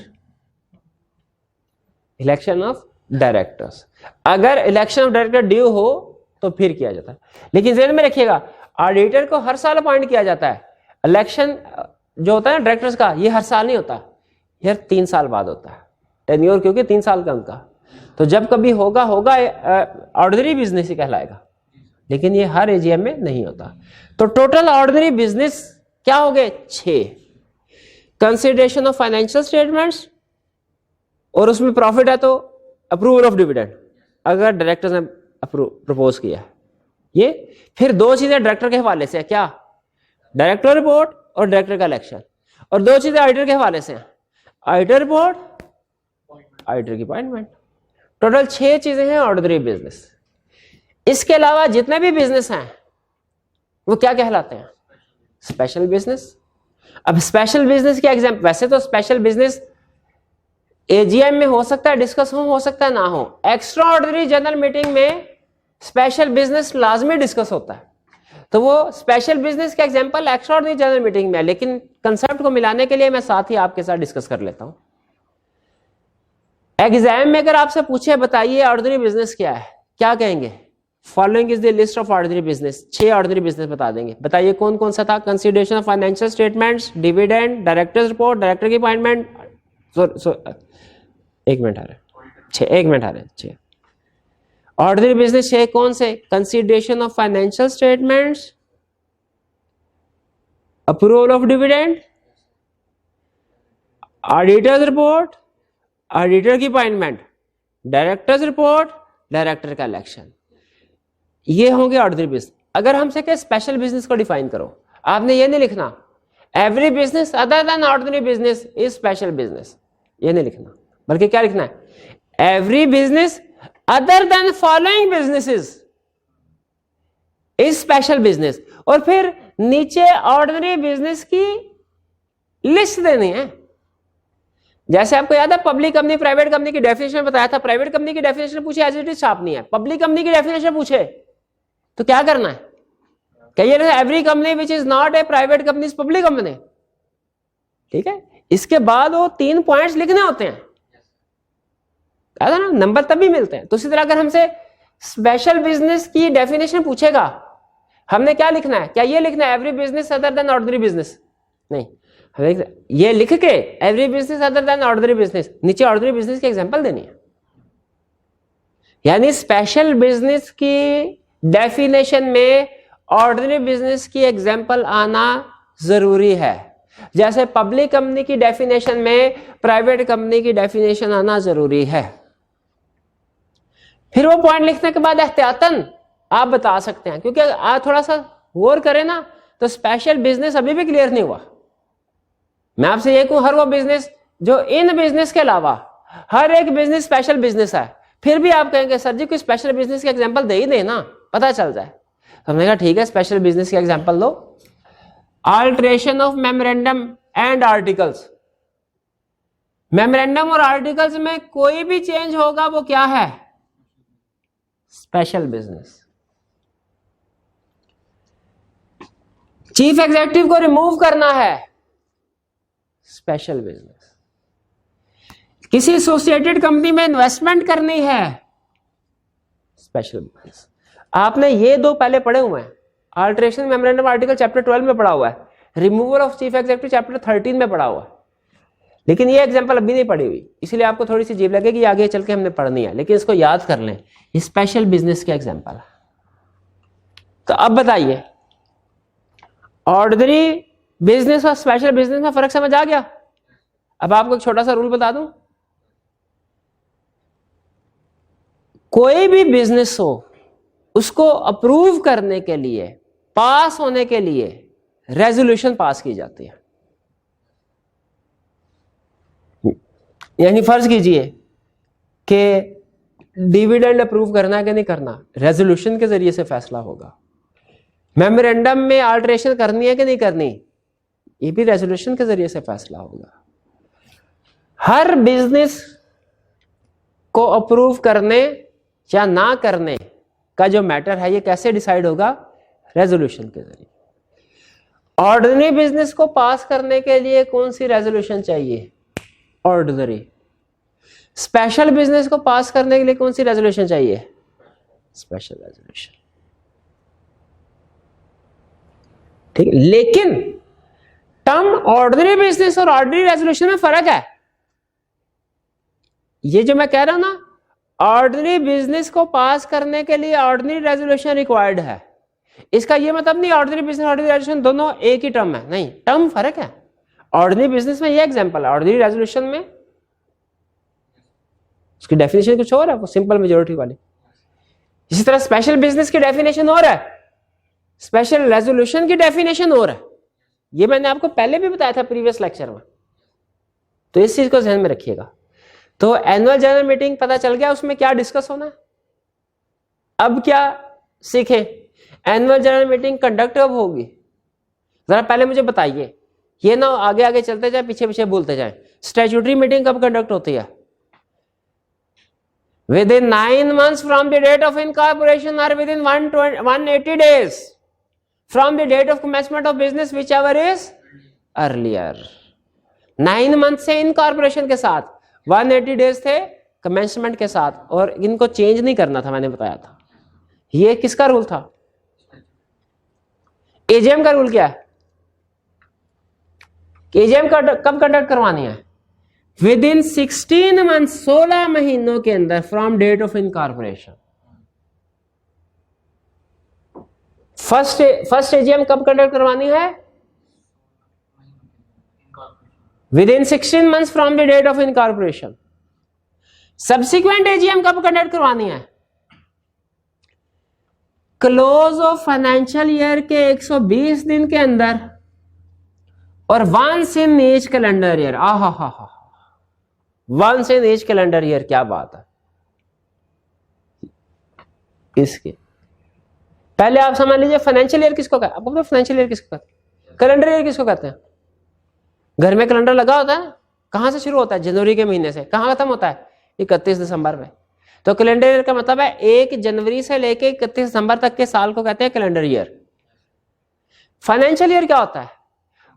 election of directors. अगर इलेक्शन ऑफ डायरेक्टर ड्यू हो तो फिर किया जाता है। लेकिन ध्यान में रखिएगा, ऑडिटर को हर साल अपॉइंट किया जाता है। इलेक्शन जो होता है ना डायरेक्टर्स का, ये हर साल नहीं होता, ये 3 साल बाद होता है। टेन्योर क्योंकि 3 साल का उनका, तो जब कभी होगा ऑर्डिनरी बिजनेस ही कहलाएगा, लेकिन ये हर एजीएम में नहीं होता। तो टोटल ऑर्डिनरी बिजनेस क्या हो गए? 6। कंसिडरेशन ऑफ फाइनेंशियल स्टेटमेंट्स, और उसमें प्रॉफिट है तो अप्रूवल ऑफ डिविडेंड, अगर डायरेक्टर्स ने प्रपोज किया ये। फिर 2 चीजें डायरेक्टर के हवाले से है, क्या? डायरेक्टर रिपोर्ट और डायरेक्टर का इलेक्शन। और 2 चीजें ऑडिटर के हवाले से हैं, ऑडिटर रिपोर्ट, ऑडिटर की अपॉइंटमेंट। टोटल 6 चीजें हैं ऑर्डिनरी बिजनेस। इसके अलावा जितने भी बिजनेस हैं वो क्या कहलाते हैं? Special business. अब स्पेशल बिजनेस के एग्जाम्पल, वैसे तो स्पेशल बिजनेस एजीएम में हो सकता है डिस्कस हो सकता है ना हो। एक्स्ट्रा ऑर्डिनरी जनरल मीटिंग में स्पेशल बिजनेस लाजमी डिस्कस होता है, तो वो स्पेशल बिजनेस के example extra ordinary general meeting में है, लेकिन कंसेप्ट को मिलाने के लिए मैं साथ ही आपके साथ डिस्कस कर लेता हूं। एग्जाम में अगर आपसे पूछे बताइए ऑर्डिनरी बिजनेस क्या है, क्या कहेंगे? Following is the list of ordinary business. 6 ordinary business बता देंगे, बताइए कौन कौन सा था? Consideration of financial statements, dividend, directors report, director की अपॉइंटमेंट, एक मिनट आ रहा है 6 ऑर्डिनरी बिजनेस। 6 कौन से? Consideration of financial statements, approval of dividend, auditors report, auditor की अपॉइंटमेंट, डायरेक्टर्स रिपोर्ट, डायरेक्टर का इलेक्शन। ये होंगे ऑर्डिनरी बिजनेस। अगर हमसे कहे स्पेशल बिजनेस को डिफाइन करो, आपने ये नहीं लिखना every business other than ordinary business is special business, ये नहीं लिखना, बल्कि क्या लिखना है? Every business other than following businesses is special business. और फिर नीचे ऑर्डिनरी बिजनेस की लिस्ट देनी है। जैसे आपको याद है पब्लिक कंपनी प्राइवेट कंपनी की डेफिनेशन बताया था, प्राइवेट कंपनी की डेफिनेशन पूछे एज इट इज छापनी है, पब्लिक कंपनी की डेफिनेशन पूछे तो क्या करना है? कहिए every company which is not a private company is public company. ठीक है, इसके बाद वो 3 पॉइंट्स लिखने होते हैं, ना नंबर तभी मिलते हैं। तो इसी तरह अगर हमसे स्पेशल बिजनेस की डेफिनेशन पूछेगा, हमने क्या लिखना है? क्या ये लिखना है every business other than ordinary business? नहीं, हमें ये लिख के every business other than ordinary business, नीचे ऑर्डिनरी बिजनेस की एग्जांपल देनी है। यानी स्पेशल बिजनेस की डेफिनेशन में ऑर्डिनरी बिजनेस की एग्जांपल आना जरूरी है, जैसे पब्लिक कंपनी की डेफिनेशन में प्राइवेट कंपनी की डेफिनेशन आना जरूरी है। फिर वो पॉइंट लिखने के बाद एहतियातन आप बता सकते हैं, क्योंकि आज थोड़ा सा गौर करें ना तो स्पेशल बिजनेस अभी भी क्लियर नहीं हुआ। मैं आपसे ये कहूं हर वो बिजनेस जो इन बिजनेस के अलावा हर एक बिजनेस स्पेशल बिजनेस है, फिर भी आप कहेंगे सर जी कोई स्पेशल बिजनेस के एग्जांपल दे ही दे ना, पता चल जाए। तो हमने कहा ठीक है स्पेशल बिजनेस के एग्जांपल दो। Alteration of memorandum and articles, memorandum और आर्टिकल्स में कोई भी चेंज होगा वो क्या है? Special business. चीफ एग्जीक्यूटिव को रिमूव करना है, स्पेशल बिजनेस। किसी एसोसिएटेड कंपनी में इन्वेस्टमेंट करनी है, स्पेशल बिजनेस। आपने ये 2 पहले पढ़े हुए हैं, अल्टरेशन मेमोरेंडम आर्टिकल चैप्टर 12 में पढ़ा हुआ है, removal of chief executive chapter 13 में पढ़ा हुआ है, लेकिन ये एग्जांपल अभी नहीं पढ़ी हुई, इसलिए आपको थोड़ी सी अजीब लगेगी, आगे चल के हमने पढ़नी है, लेकिन इसको याद कर लें, ये स्पेशल बिजनेस के एग्जांपल है। तो अब बताइए ऑर्डिनरी बिजनेस और स्पेशल बिजनेस में फर्क समझ आ गया? अब आपको एक छोटा सा रूल बता दूं, कोई भी बिजनेस हो उसको अप्रूव करने के लिए, पास होने के लिए रेजोल्यूशन पास की जाती है। यानी फर्ज कीजिए कि डिविडेंड अप्रूव करना है कि नहीं करना, रेजोल्यूशन के जरिए से फैसला होगा। मेमोरेंडम में अल्टरेशन करनी है कि नहीं करनी, ये भी रेजोल्यूशन के जरिए से फैसला होगा। हर बिजनेस को अप्रूव करने या ना करने का जो मैटर है ये कैसे डिसाइड होगा? रेजोल्यूशन के जरिए। ऑर्डिनरी बिजनेस को पास करने के लिए कौन सी रेजोल्यूशन चाहिए? ऑर्डिनरी। स्पेशल बिजनेस को पास करने के लिए कौन सी रेजोल्यूशन चाहिए? Special resolution. ठीक है, लेकिन टर्म ऑर्डिनरी बिजनेस और ऑर्डिनरी रेजोल्यूशन में फर्क है। ये जो मैं कह रहा हूं ना, ऑर्डिनरी बिजनेस को पास करने के लिए ऑर्डिनरी रेजोल्यूशन रिक्वायर्ड है, इसका ये मतलब नहीं ऑर्डिनरी बिजनेस ऑर्डिनरी रेजोल्यूशन दोनों एक ही टर्म है, नहीं, टर्म फर्क है। ऑर्डिनरी बिजनेस में ये एग्जांपल है, ऑर्डिनरी रेजोल्यूशन में उसकी डेफिनेशन कुछ और है, वो सिंपल मेजॉरिटी वाली। इसी तरह स्पेशल बिजनेस की डेफिनेशन और है, स्पेशल रेजोल्यूशन की डेफिनेशन और है। ये मैंने आपको पहले भी बताया था प्रीवियस लेक्चर में, तो इस चीज को ध्यान में रखिएगा। तो एनुअल जनरल मीटिंग पता चल गया उसमें क्या डिस्कस होना है। अब क्या सीखें, एनुअल जनरल मीटिंग कंडक्ट कब होगी, जरा पहले मुझे बताइए, ये ना आगे आगे चलते जाए पीछे पीछे भूलते जाए। स्टैट्यूटरी मीटिंग कब कंडक्ट होती है? Within 9 months from the date of incorporation or within 180 days from the date of commencement of business, whichever is earlier. 9 month से इनकॉर्पोरेशन के साथ, 180 डेज थे कमेंसमेंट के साथ, और इनको चेंज नहीं करना था, मैंने बताया था। ये किसका रूल था? एजीएम का रूल क्या है? एजीएम कब कंडक्ट करवानी है? विद इन 16 मंथ, 16 महीनों के अंदर from date of incorporation. First AGM कब कंडक्ट करवानी है? Within 16 months from the date of incorporation. Subsequent AGM कब कंडक्ट करवानी है? क्लोज ऑफ फाइनेंशियल ईयर के 120 दिन के अंदर और once in each calendar year. आहा, once in each calendar year, क्या बात है। इसके पहले आप समझ लीजिए फाइनेंशियल ईयर किसको कहते हैं, आपको पता फाइनेंशियल ईयर किसको कहते हैं? कैलेंडर ईयर किसको कहते हैं? घर में कैलेंडर लगा होता है, कहां से शुरू होता है? जनवरी के महीने से। कहां खत्म होता है? 31 दिसंबर में। तो कैलेंडर ईयर का मतलब है 1 जनवरी से लेके 31 दिसंबर तक के साल को कहते हैं कैलेंडर ईयर। फाइनेंशियल ईयर क्या होता है?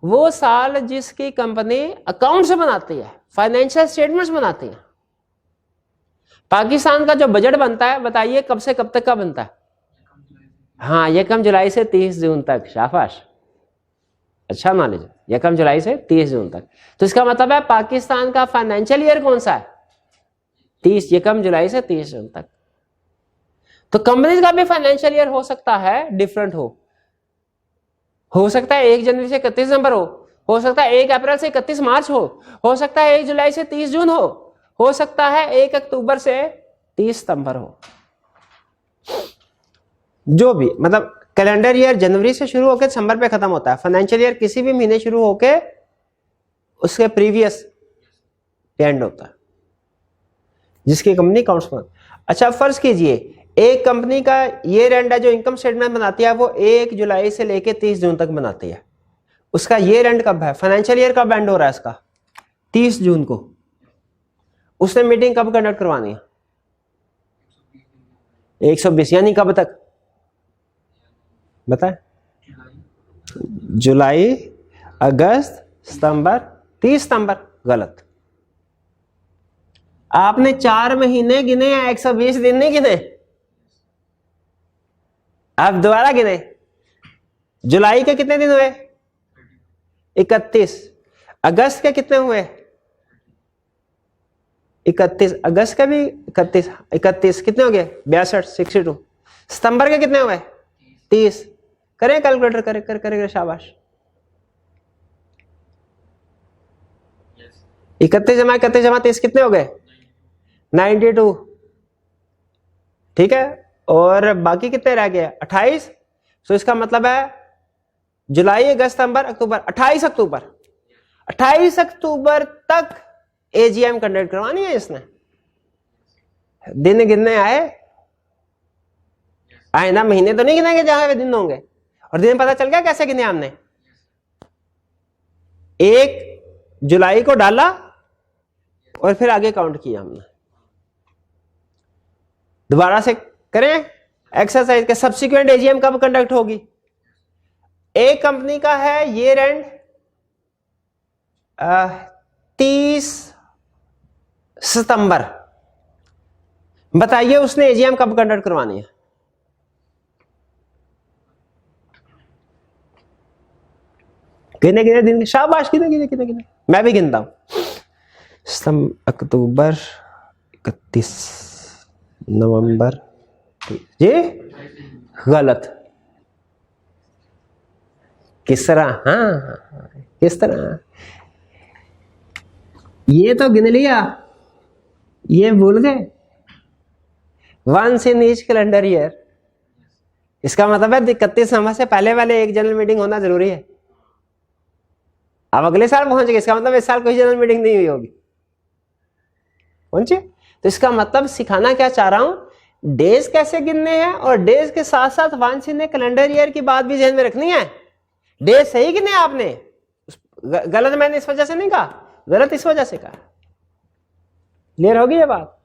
वो साल जिसकी कंपनी अकाउंट से बनाती है, फाइनेंशियल स्टेटमेंट्स बनाती है। पाकिस्तान का जो बजट बनता है, बताइए कब से कब तक का बनता है? हाँ, यकम जुलाई से 30 जून तक। शाबाश, अच्छा नॉलेज। यकम जुलाई से 30 जून तक। तो इसका मतलब है पाकिस्तान का फाइनेंशियल ईयर कौन सा है? 30, यकम जुलाई से 30 जून तक। तो कंपनीज का भी फाइनेंशियल ईयर हो सकता है डिफरेंट हो सकता है 1 जनवरी से 31 दिसंबर हो सकता है 1 अप्रैल से 31 मार्च हो सकता है 1 जुलाई से 30 जून हो सकता है 1 अक्टूबर से 30 सितंबर हो। जो भी, मतलब कैलेंडर ईयर जनवरी से शुरू होकर दिसंबर पे खत्म होता है। फाइनेंशियल ईयर किसी भी महीने शुरू होके उसके प्रीवियस एंड होता है, जिसकी कंपनी अकाउंट्स में। अच्छा, फर्ज कीजिए एक कंपनी का ईयर एंड है जो इनकम स्टेटमेंट बनाती है, वो 1 जुलाई से लेके 30 जून तक बनाती है। उसका ईयर एंड कब है? फाइनेंशियल ईयर कब एंड हो रहा है इसका? 30 जून को। उसने मीटिंग कब कंडक्ट करवानी है? 120, यानी कब तक बताए? जुलाई, अगस्त, सितंबर, 30 सितंबर। गलत। आपने 4 महीने गिने या 120 दिन नहीं गिने? आप दोबारा गिने। जुलाई के कितने दिन हुए? 31। अगस्त के कितने हुए? 31। अगस्त का भी 31 कितने हो गए? 62, 62। सितंबर के कितने हुए? 30। करें कैलकुलेटर, करे शाबाश। 31 जमा 30 कितने हो गए? 92। ठीक है, और बाकी कितने रह गए? 28। तो इसका मतलब है जुलाई, अगस्त, सितंबर, अक्टूबर, 28 अक्टूबर। 28 अक्टूबर तक एजीएम कंडक्ट करवानी है इसने। दिन गिनने आए ना, महीने तो नहीं गिनेंगे जहां वे दिन होंगे। और दिन पता चल गया कैसे गिने हमने? 1 जुलाई को डाला और फिर आगे काउंट किया हमने। दोबारा से करें एक्सरसाइज के। सब्सिक्वेंट एजीएम कब कंडक्ट होगी? एक कंपनी का है ईयर एंड 30 सितंबर, बताइए उसने एजीएम कब कंडक्ट करवानी है? कितने कितने दिन, शाबाश, कितने कितने कितने कितने, मैं भी गिनता हूँ। अक्टूबर, 31 नवंबर, ये गलत। किस तरह? हाँ, किस तरह? ये तो गिन लिया, ये भूल गए। Once in each calendar year, इसका मतलब है 31 नवंबर से पहले वाले एक जनरल मीटिंग होना जरूरी है। अब अगले साल पहुंच गए, इसका मतलब इस साल कोई जनरल मीटिंग नहीं हुई होगी, पहुंचे। तो इसका मतलब सिखाना क्या चाह रहा हूं, डेज कैसे गिनने हैं, और डेज के साथ साथ वंस इन कैलेंडर ईयर की बात भी ध्यान में रखनी है। डेज सही गिने आपने, गलत मैंने इस वजह से नहीं कहा, गलत इस वजह से कहा। क्लियर होगी ये बात?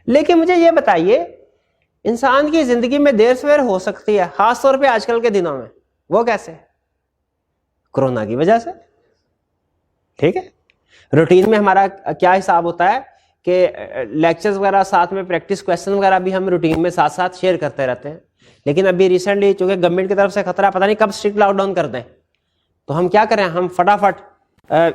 लेकिन मुझे ये बताइए, इंसान की जिंदगी में देर सवेर हो सकती है, खासतौर पे आजकल के दिनों में, वो कैसे? कोरोना की वजह से। ठीक है, रूटीन में हमारा क्या हिसाब होता है कि लेक्चर्स वगैरह साथ में प्रैक्टिस क्वेश्चन वगैरह भी हम रूटीन में साथ साथ शेयर करते रहते हैं। लेकिन अभी रिसेंटली चूंकि गवर्नमेंट की तरफ से खतरा, पता नहीं कब स्ट्रिक्ट लॉकडाउन कर दें, तो हम क्या करें, हम फटाफट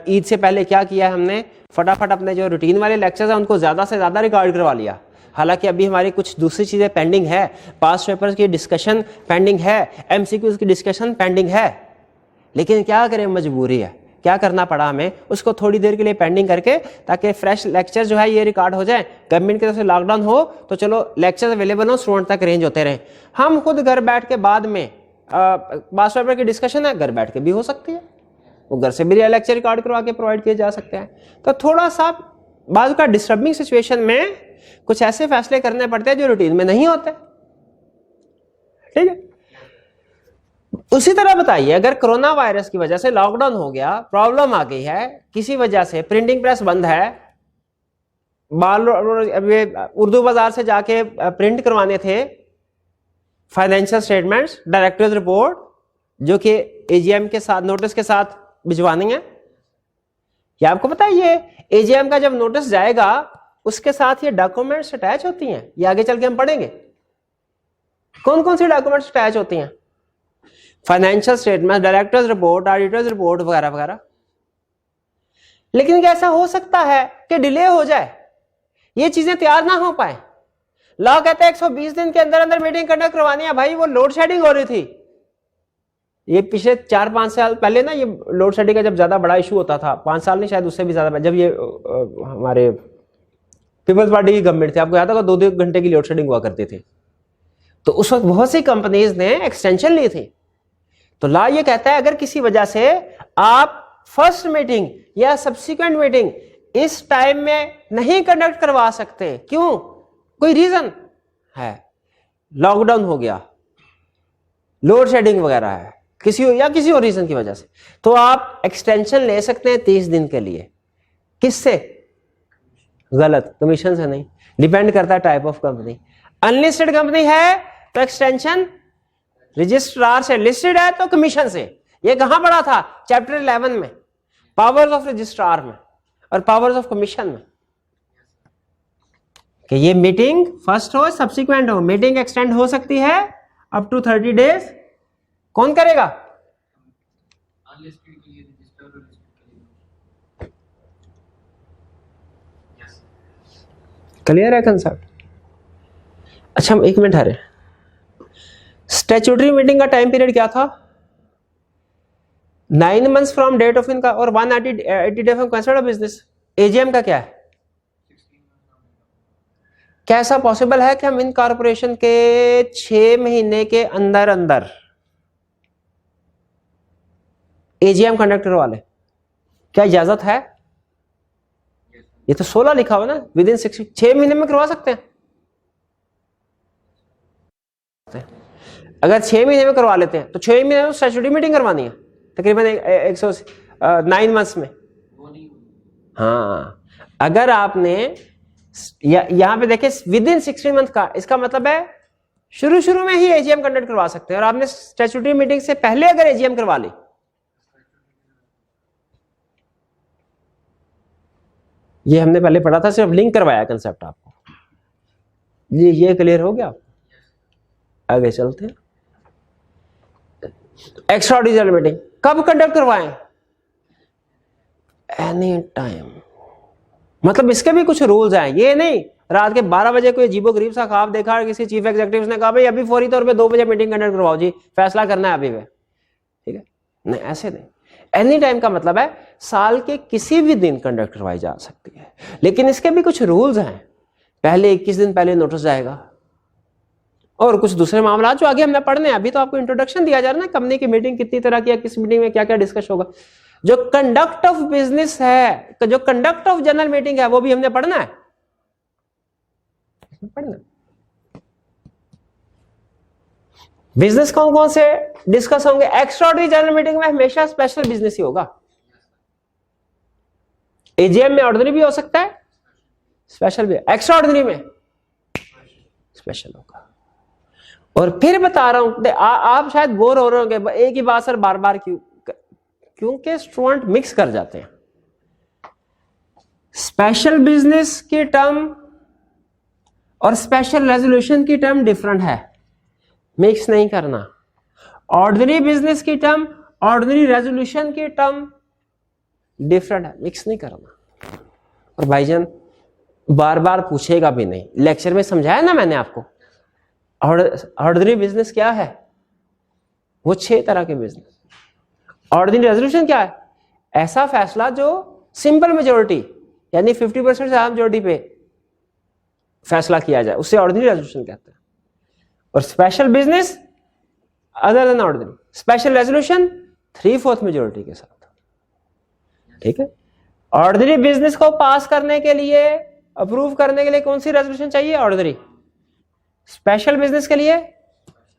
ईद से पहले क्या किया हमने, फटाफट अपने जो रूटीन वाले लेक्चर्स हैं उनको ज़्यादा से ज़्यादा रिकॉर्ड करवा लिया। हालांकि अभी हमारी कुछ दूसरी चीज़ें पेंडिंग है, पास्ट पेपर्स की डिस्कशन पेंडिंग है, एमसीक्यूज की डिस्कशन पेंडिंग है, लेकिन क्या करें, मजबूरी है, क्या करना पड़ा हमें, उसको थोड़ी देर के लिए पेंडिंग करके, ताकि फ्रेश लेक्चर जो है ये रिकॉर्ड हो जाए। गवर्नमेंट की तरफ से लॉकडाउन हो तो चलो लेक्चर अवेलेबल हो, स्टूडेंट तक रेंज होते रहे। हम खुद घर बैठ के बाद में पास्ट पेपर की डिस्कशन है, घर बैठ के भी हो सकती है, वो घर से भी लेक्चर रिकॉर्ड करवा के प्रोवाइड किए जा सकते हैं। तो थोड़ा सा बाद का डिस्टर्बिंग सिचुएशन में कुछ ऐसे फैसले करने पड़ते हैं जो रूटीन में नहीं होते। ठीक है, उसी तरह बताइए, अगर कोरोना वायरस की वजह से लॉकडाउन हो गया, प्रॉब्लम आ गई है, किसी वजह से प्रिंटिंग प्रेस बंद है, उर्दू बाजार से जाके प्रिंट करवाने थे फाइनेंशियल स्टेटमेंट्स, डायरेक्टर्स रिपोर्ट, जो कि एजीएम के साथ नोटिस के साथ भिजवानी है। क्या आपको पता है ये एजीएम का जब नोटिस जाएगा उसके साथ ये डॉक्यूमेंट्स अटैच होती हैं, ये आगे चल के हम पढ़ेंगे कौन कौन सी डॉक्यूमेंट्स अटैच होती हैं, financial statement, directors report, auditors report वगैरह वगैरह। लेकिन क्या ऐसा हो सकता है कि डिले हो जाए, ये चीजें तैयार ना हो पाए? लॉ कहता है 120 दिन के अंदर अंदर मीटिंग कंडक्ट करवानी है। भाई वो लोड शेडिंग हो रही थी, ये पिछले 4-5 साल पहले ना, ये लोड शेडिंग का जब ज्यादा बड़ा इशू होता था, 5 साल नहीं शायद उससे भी ज्यादा, जब ये हमारे पीपल्स पार्टी की गवर्नमेंट थी, आपको याद होगा 2-2 घंटे की लोड शेडिंग हुआ करती थी। तो उस वक्त बहुत सी कंपनीज ने एक्सटेंशन ली थी। तो लॉ ये कहता है अगर किसी वजह से आप फर्स्ट मीटिंग या सब्सिक्वेंट मीटिंग इस टाइम में नहीं कंडक्ट करवा सकते, क्यों, कोई रीजन है, लॉकडाउन हो गया, लोड शेडिंग वगैरह है, किसी और रीजन की वजह से, तो आप एक्सटेंशन ले सकते हैं 30 दिन के लिए। किससे? गलत, कमीशन से नहीं, डिपेंड करता है type of company. Unlisted company है तो एक्सटेंशन रजिस्ट्रार से, लिस्टेड है तो कमीशन से। ये कहां पड़ा था? चैप्टर 11 में, पावर्स ऑफ रजिस्ट्रार में और पावर्स ऑफ कमीशन में, कि ये मीटिंग फर्स्ट हो सब्सिक्वेंट हो, मीटिंग एक्सटेंड हो सकती है अप टू 30 डेज। कौन करेगा? क्लियर है कंसेप्ट? अच्छा, हम 1 मिनट हरे, स्टैट्यूटरी मीटिंग का टाइम पीरियड क्या था? 9 मंथ्स फ्रॉम डेट ऑफ इनका और 180 days from concept of business. AGM का क्या है? कैसा पॉसिबल है कि हम इन कॉर्पोरेशन के 6 महीने के अंदर अंदर एजीएम कंडक्ट करवा ले? क्या इजाजत है? ये तो 16 लिखा हुआ ना, विद इन 6 महीने में करवा सकते हैं। अगर 6 महीने में करवा लेते हैं तो 6 महीने में स्टैट्यूटरी मीटिंग करवानी है तकरीबन 109 मंथ्स में। हाँ, अगर आपने यहां पे देखे विद इन 16 मंथ का, इसका मतलब है शुरू में ही एजीएम कंडक्ट करवा सकते हैं, और आपने स्टैट्यूटरी मीटिंग से पहले अगर एजीएम करवा ली, ये हमने पहले पढ़ा था, सिर्फ लिंक करवाया कंसेप्ट आपको। ये क्लियर हो गया? आगे चलते हैं। एक्स्ट्राऑर्डिनरी मीटिंग कब कंडक्ट करवाएं? एनी टाइम, मतलब इसके भी कुछ रूल्स हैं। ये नहीं रात के 12 बजे कोई अजीबो गरीब सा ख्वाब देखा और किसी चीफ एग्जीक्यूटिव ने कहा भाई अभी फौरी तौर पे 2 बजे मीटिंग कंडक्ट करवाओ जी, फैसला करना है अभी में, ठीक है, नहीं ऐसे नहीं। एनी टाइम का मतलब है साल के किसी भी दिन कंडक्ट करवाई जा सकती है, लेकिन इसके भी कुछ रूल्स हैं। पहले 21 दिन पहले नोटिस जाएगा और कुछ दूसरे मामला जो आगे हमने पढ़ने हैं। अभी तो आपको इंट्रोडक्शन दिया जा रहा है ना, कंपनी की मीटिंग कितनी तरह की है, किस मीटिंग में क्या क्या डिस्कस होगा। जो कंडक्ट ऑफ बिजनेस है, जो कंडक्ट ऑफ जनरल मीटिंग है, वो भी हमने पढ़ना है, पढ़ना। बिजनेस कौन कौन से डिस्कस होंगे? एक्स्ट्राऑर्डिनरी जनरल मीटिंग में हमेशा स्पेशल बिजनेस ही होगा। एजीएम में ऑर्डिनरी भी हो सकता है, स्पेशल भी, एक्स्ट्राऑर्डिनरी में स्पेशल होगा। और फिर बता रहा हूं, आप शायद बोर हो रहे होंगे एक ही बात सर बार बार क्यों, क्योंकि स्टूडेंट मिक्स कर जाते हैं। स्पेशल बिजनेस की टर्म और स्पेशल रेजोल्यूशन की टर्म डिफरेंट है, मिक्स नहीं करना। ऑर्डिनरी बिजनेस की टर्म, ऑर्डिनरी रेजोल्यूशन की टर्म डिफरेंट है, मिक्स नहीं करना। और भाईजान बार बार पूछेगा भी नहीं, लेक्चर में समझाया ना मैंने आपको। ऑर्डिनरी बिजनेस क्या है? वो 6 तरह के बिजनेस। ऑर्डिनरी रेजोल्यूशन क्या है? ऐसा फैसला जो सिंपल मेजोरिटी यानी 50% से ज्यादा मेजोरिटी पे फैसला किया जाए, उसे ऑर्डिनरी रेजोल्यूशन कहते हैं। और special business other than ordinary, special resolution 3/4 majority के साथ, ठीक है। ऑर्डिनरी बिजनेस को पास करने के लिए, अप्रूव करने के लिए कौन सी रेजोल्यूशन चाहिए? ऑर्डिनरी। स्पेशल बिजनेस के लिए,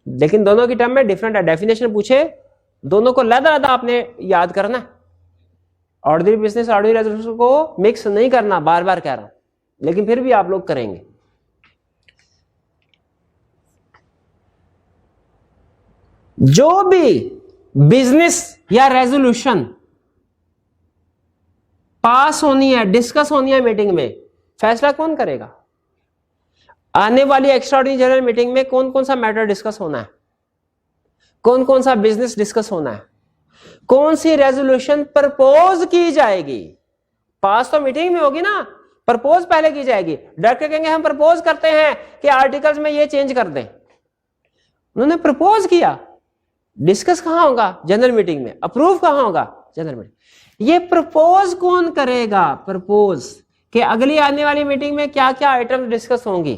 लेकिन दोनों की टर्म में डिफरेंट है। डेफिनेशन पूछे दोनों को लदा आपने याद करना है। ऑर्डिनरी बिजनेस ऑर्डिनरी रेजोल्यूशन को मिक्स नहीं करना, बार बार कह रहा हूं, लेकिन फिर भी आप लोग करेंगे। जो भी बिजनेस या रेजोल्यूशन पास होनी है, डिस्कस होनी है मीटिंग में, फैसला कौन करेगा? आने वाली एक्स्ट्राऑर्डिनरी जनरल मीटिंग में कौन कौन सा मैटर डिस्कस होना है, कौन कौन सा बिजनेस डिस्कस होना है, कौन सी रेजोल्यूशन प्रपोज की जाएगी। पास तो मीटिंग में होगी ना, प्रपोज पहले की जाएगी। डायरेक्टर कहेंगे हम प्रपोज करते हैं कि आर्टिकल्स में ये चेंज कर दें, उन्होंने प्रपोज किया। डिस्कस कहां होगा? जनरल मीटिंग में। अप्रूव कहां होगा? General meeting. ये प्रपोज कौन करेगा? प्रपोज कि अगली आने वाली मीटिंग में क्या क्या आइटम्स डिस्कस होंगी,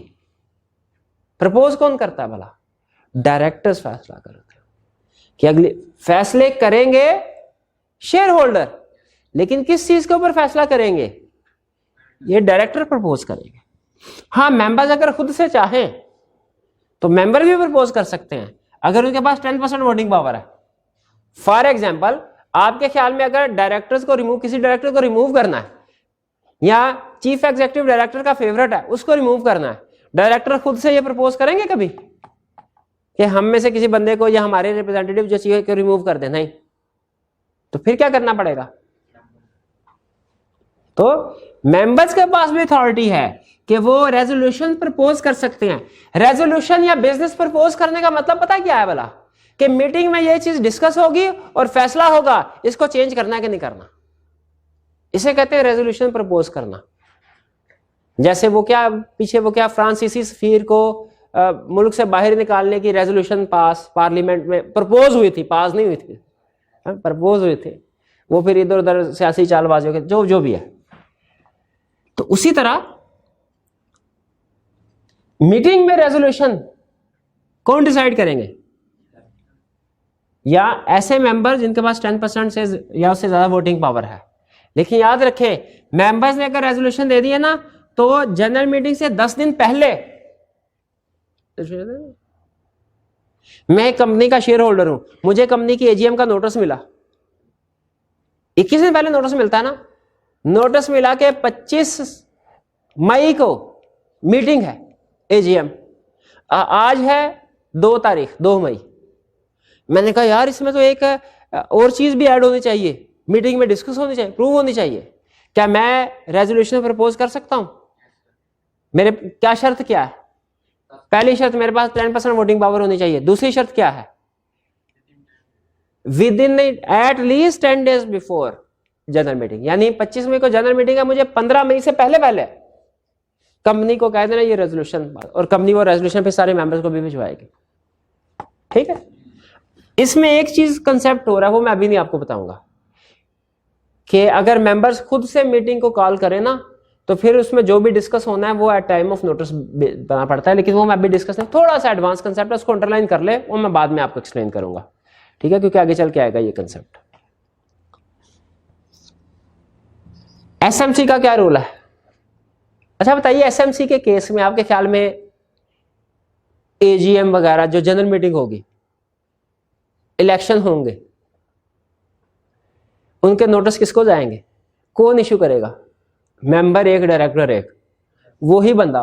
प्रपोज कौन करता है भला? डायरेक्टर्स फैसला करते हैं कि अगले फैसले करेंगे शेयर होल्डर, लेकिन किस चीज के ऊपर फैसला करेंगे? ये डायरेक्टर प्रपोज करेंगे। हाँ, मेंबर्स अगर खुद से चाहें तो मेंबर भी प्रपोज कर सकते हैं, अगर उनके पास 10% वोटिंग पावर है। फॉर एग्जाम्पल, आपके ख्याल में अगर डायरेक्टर्स को रिमूव, किसी डायरेक्टर को रिमूव करना है, या चीफ एग्जीक्यूटिव डायरेक्टर का फेवरेट है उसको रिमूव करना है, डायरेक्टर खुद से ये प्रपोज करेंगे कभी कि हम में से किसी बंदे को या हमारे रिप्रेजेंटेटिव जो चीफ को रिमूव कर दे? नहीं। तो फिर क्या करना पड़ेगा? तो मेंबर्स के पास भी अथॉरिटी है कि वो रेजोल्यूशन प्रपोज कर सकते हैं। रेजोल्यूशन या बिजनेस प्रपोज करने का मतलब पता क्या है भला? कि मीटिंग में ये चीज डिस्कस होगी और फैसला होगा इसको चेंज करना है कि नहीं करना, इसे कहते हैं रेजोल्यूशन प्रपोज करना। जैसे वो क्या पीछे वो क्या फ्रांसीसी सफीर को मुल्क से बाहर निकालने की रेजोल्यूशन पास पार्लियामेंट में प्रपोज हुई थी, पास नहीं हुई थी, प्रपोज हुए थे, वो फिर इधर उधर सियासी चालबाजियों के जो भी है। तो उसी तरह मीटिंग में रेजोल्यूशन कौन डिसाइड करेंगे? या ऐसे मेंबर जिनके पास 10% से या उससे ज्यादा वोटिंग पावर है। लेकिन याद रखें, मेंबर्स ने अगर रेजोल्यूशन दे दी है ना, तो जनरल मीटिंग से 10 दिन पहले, मैं कंपनी का शेयर होल्डर हूं, मुझे कंपनी की एजीएम का नोटिस मिला, 21 दिन पहले नोटिस मिलता है ना, नोटिस मिला कि 25 मई को मीटिंग है एजीएम, आज है 2 तारीख 2 मई। मैंने कहा यार इसमें तो एक और चीज भी ऐड होनी चाहिए, मीटिंग में डिस्कस होनी चाहिए, प्रूव होनी चाहिए। क्या मैं रेजोल्यूशन प्रपोज कर सकता हूं? मेरे क्या शर्त क्या है? पहली शर्त मेरे पास 10% वोटिंग पावर होनी चाहिए। दूसरी शर्त क्या है? With in at least 10 days before general meeting, यानी 25 मई को जनरल मीटिंग है, मुझे 15 मई से पहले पहले कंपनी को कह देना ये रेजोल्यूशन, और कंपनी वो रेजोल्यूशन पे सारे मेंबर्स को भी भिजवाएगी। ठीक है। इसमें एक चीज कंसेप्ट हो रहा है, वो मैं अभी नहीं आपको बताऊंगा, कि अगर मेंबर्स खुद से मीटिंग को कॉल करें ना, तो फिर उसमें जो भी डिस्कस होना है वो एट टाइम ऑफ नोटिस बना पड़ता है, लेकिन वो मैं अभी डिस्कस नहीं, थोड़ा सा एडवांस कंसेप्ट है, उसको अंडरलाइन कर ले, वो मैं बाद में आपको एक्सप्लेन करूंगा। ठीक है, क्योंकि आगे चल के आएगा ये कंसेप्ट। एसएमसी का क्या रूल है? अच्छा बताइए, एसएमसी के केस में आपके ख्याल में एजीएम वगैरह जो जनरल मीटिंग होगी, इलेक्शन होंगे, उनके नोटिस किसको जाएंगे? कौन इश्यू करेगा? मेंबर एक, डायरेक्टर एक। वो ही बंदा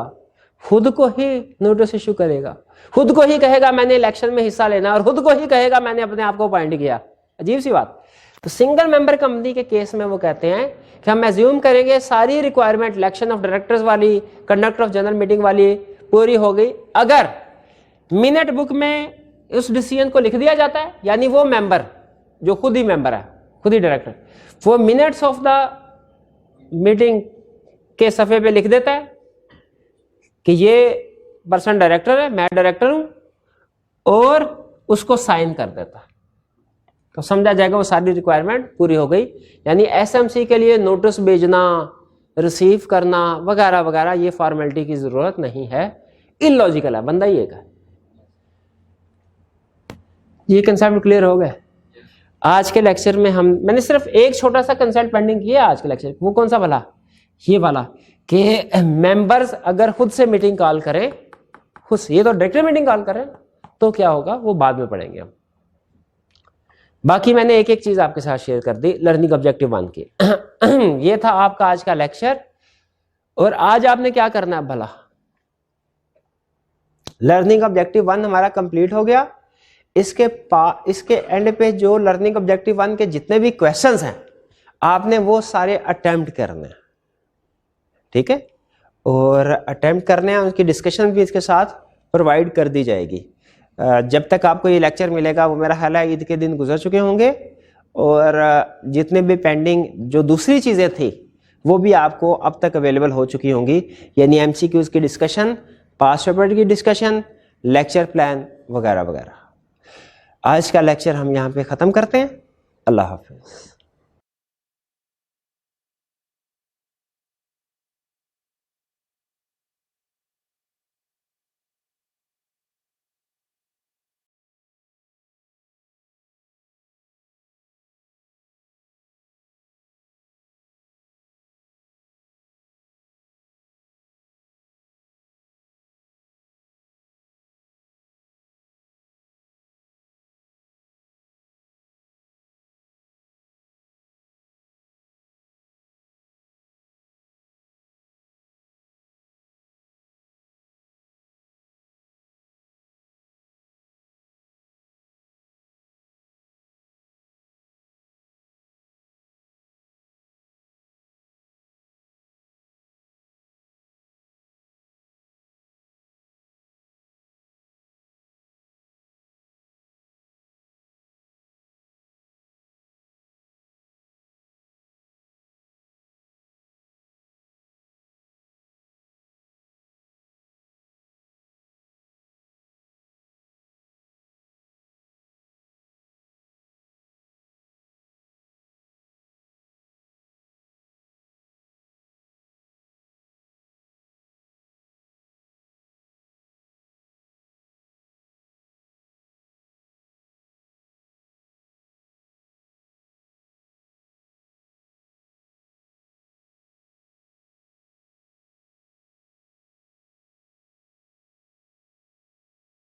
खुद को ही नोटिस इश्यू करेगा, खुद को ही कहेगा मैंने इलेक्शन में हिस्सा लेना, और खुद को ही कहेगा मैंने अपने आप को अपॉइंट किया। अजीब सी बात। तो सिंगल मेंबर कंपनी के केस में वो कहते हैं कि हम एज्यूम करेंगे सारी रिक्वायरमेंट इलेक्शन ऑफ डायरेक्टर्स वाली, कंडक्ट ऑफ जनरल मीटिंग वाली पूरी हो गई, अगर मिनट बुक में उस डिसीजन को लिख दिया जाता है, यानी वो मेंबर जो खुद ही मेंबर है, खुद ही डायरेक्टर, वो मिनट्स ऑफ द मीटिंग के सफे पे लिख देता है कि ये पर्सन डायरेक्टर है, मैं डायरेक्टर हूं, और उसको साइन कर देता है, तो समझा जाएगा वो सारी रिक्वायरमेंट पूरी हो गई। यानी एसएमसी के लिए नोटिस भेजना, रिसीव करना वगैरह वगैरह ये फॉर्मेलिटी की जरूरत नहीं है, इलॉजिकल है, बंदा ही एक है। ये कंसेप्ट क्लियर हो गया? आज के लेक्चर में मैंने सिर्फ एक छोटा सा कंसेप्ट पेंडिंग किया आज के लेक्चर, वो कौन सा भला? ये वाला कि मेंबर्स अगर खुद से मीटिंग कॉल करें, खुद से, ये तो डायरेक्टर मीटिंग कॉल करें, तो क्या होगा वो बाद में पढ़ेंगे हम। बाकी मैंने एक एक चीज आपके साथ शेयर कर दी लर्निंग ऑब्जेक्टिव 1 की। ये था आपका आज का लेक्चर, और आज आपने क्या करना है भला? लर्निंग ऑब्जेक्टिव 1 हमारा कंप्लीट हो गया। इसके एंड पे जो लर्निंग ऑब्जेक्टिव 1 के जितने भी क्वेश्चंस हैं, आपने वो सारे अटेम्प्ट करने हैं। ठीक है, और अटेम्प्ट करने हैं, उसकी डिस्कशन भी इसके साथ प्रोवाइड कर दी जाएगी। जब तक आपको ये लेक्चर मिलेगा वो मेरा ख्याल है ईद के दिन गुजर चुके होंगे, और जितने भी पेंडिंग जो दूसरी चीज़ें थी वो भी आपको अब तक अवेलेबल हो चुकी होंगी, यानी एमसीक्यूज़ की डिस्कशन, पास्ट पेपर की डिस्कशन, लेक्चर प्लान वगैरह वगैरह। आज का लेक्चर हम यहाँ पे ख़त्म करते हैं। अल्लाह हाफिज़।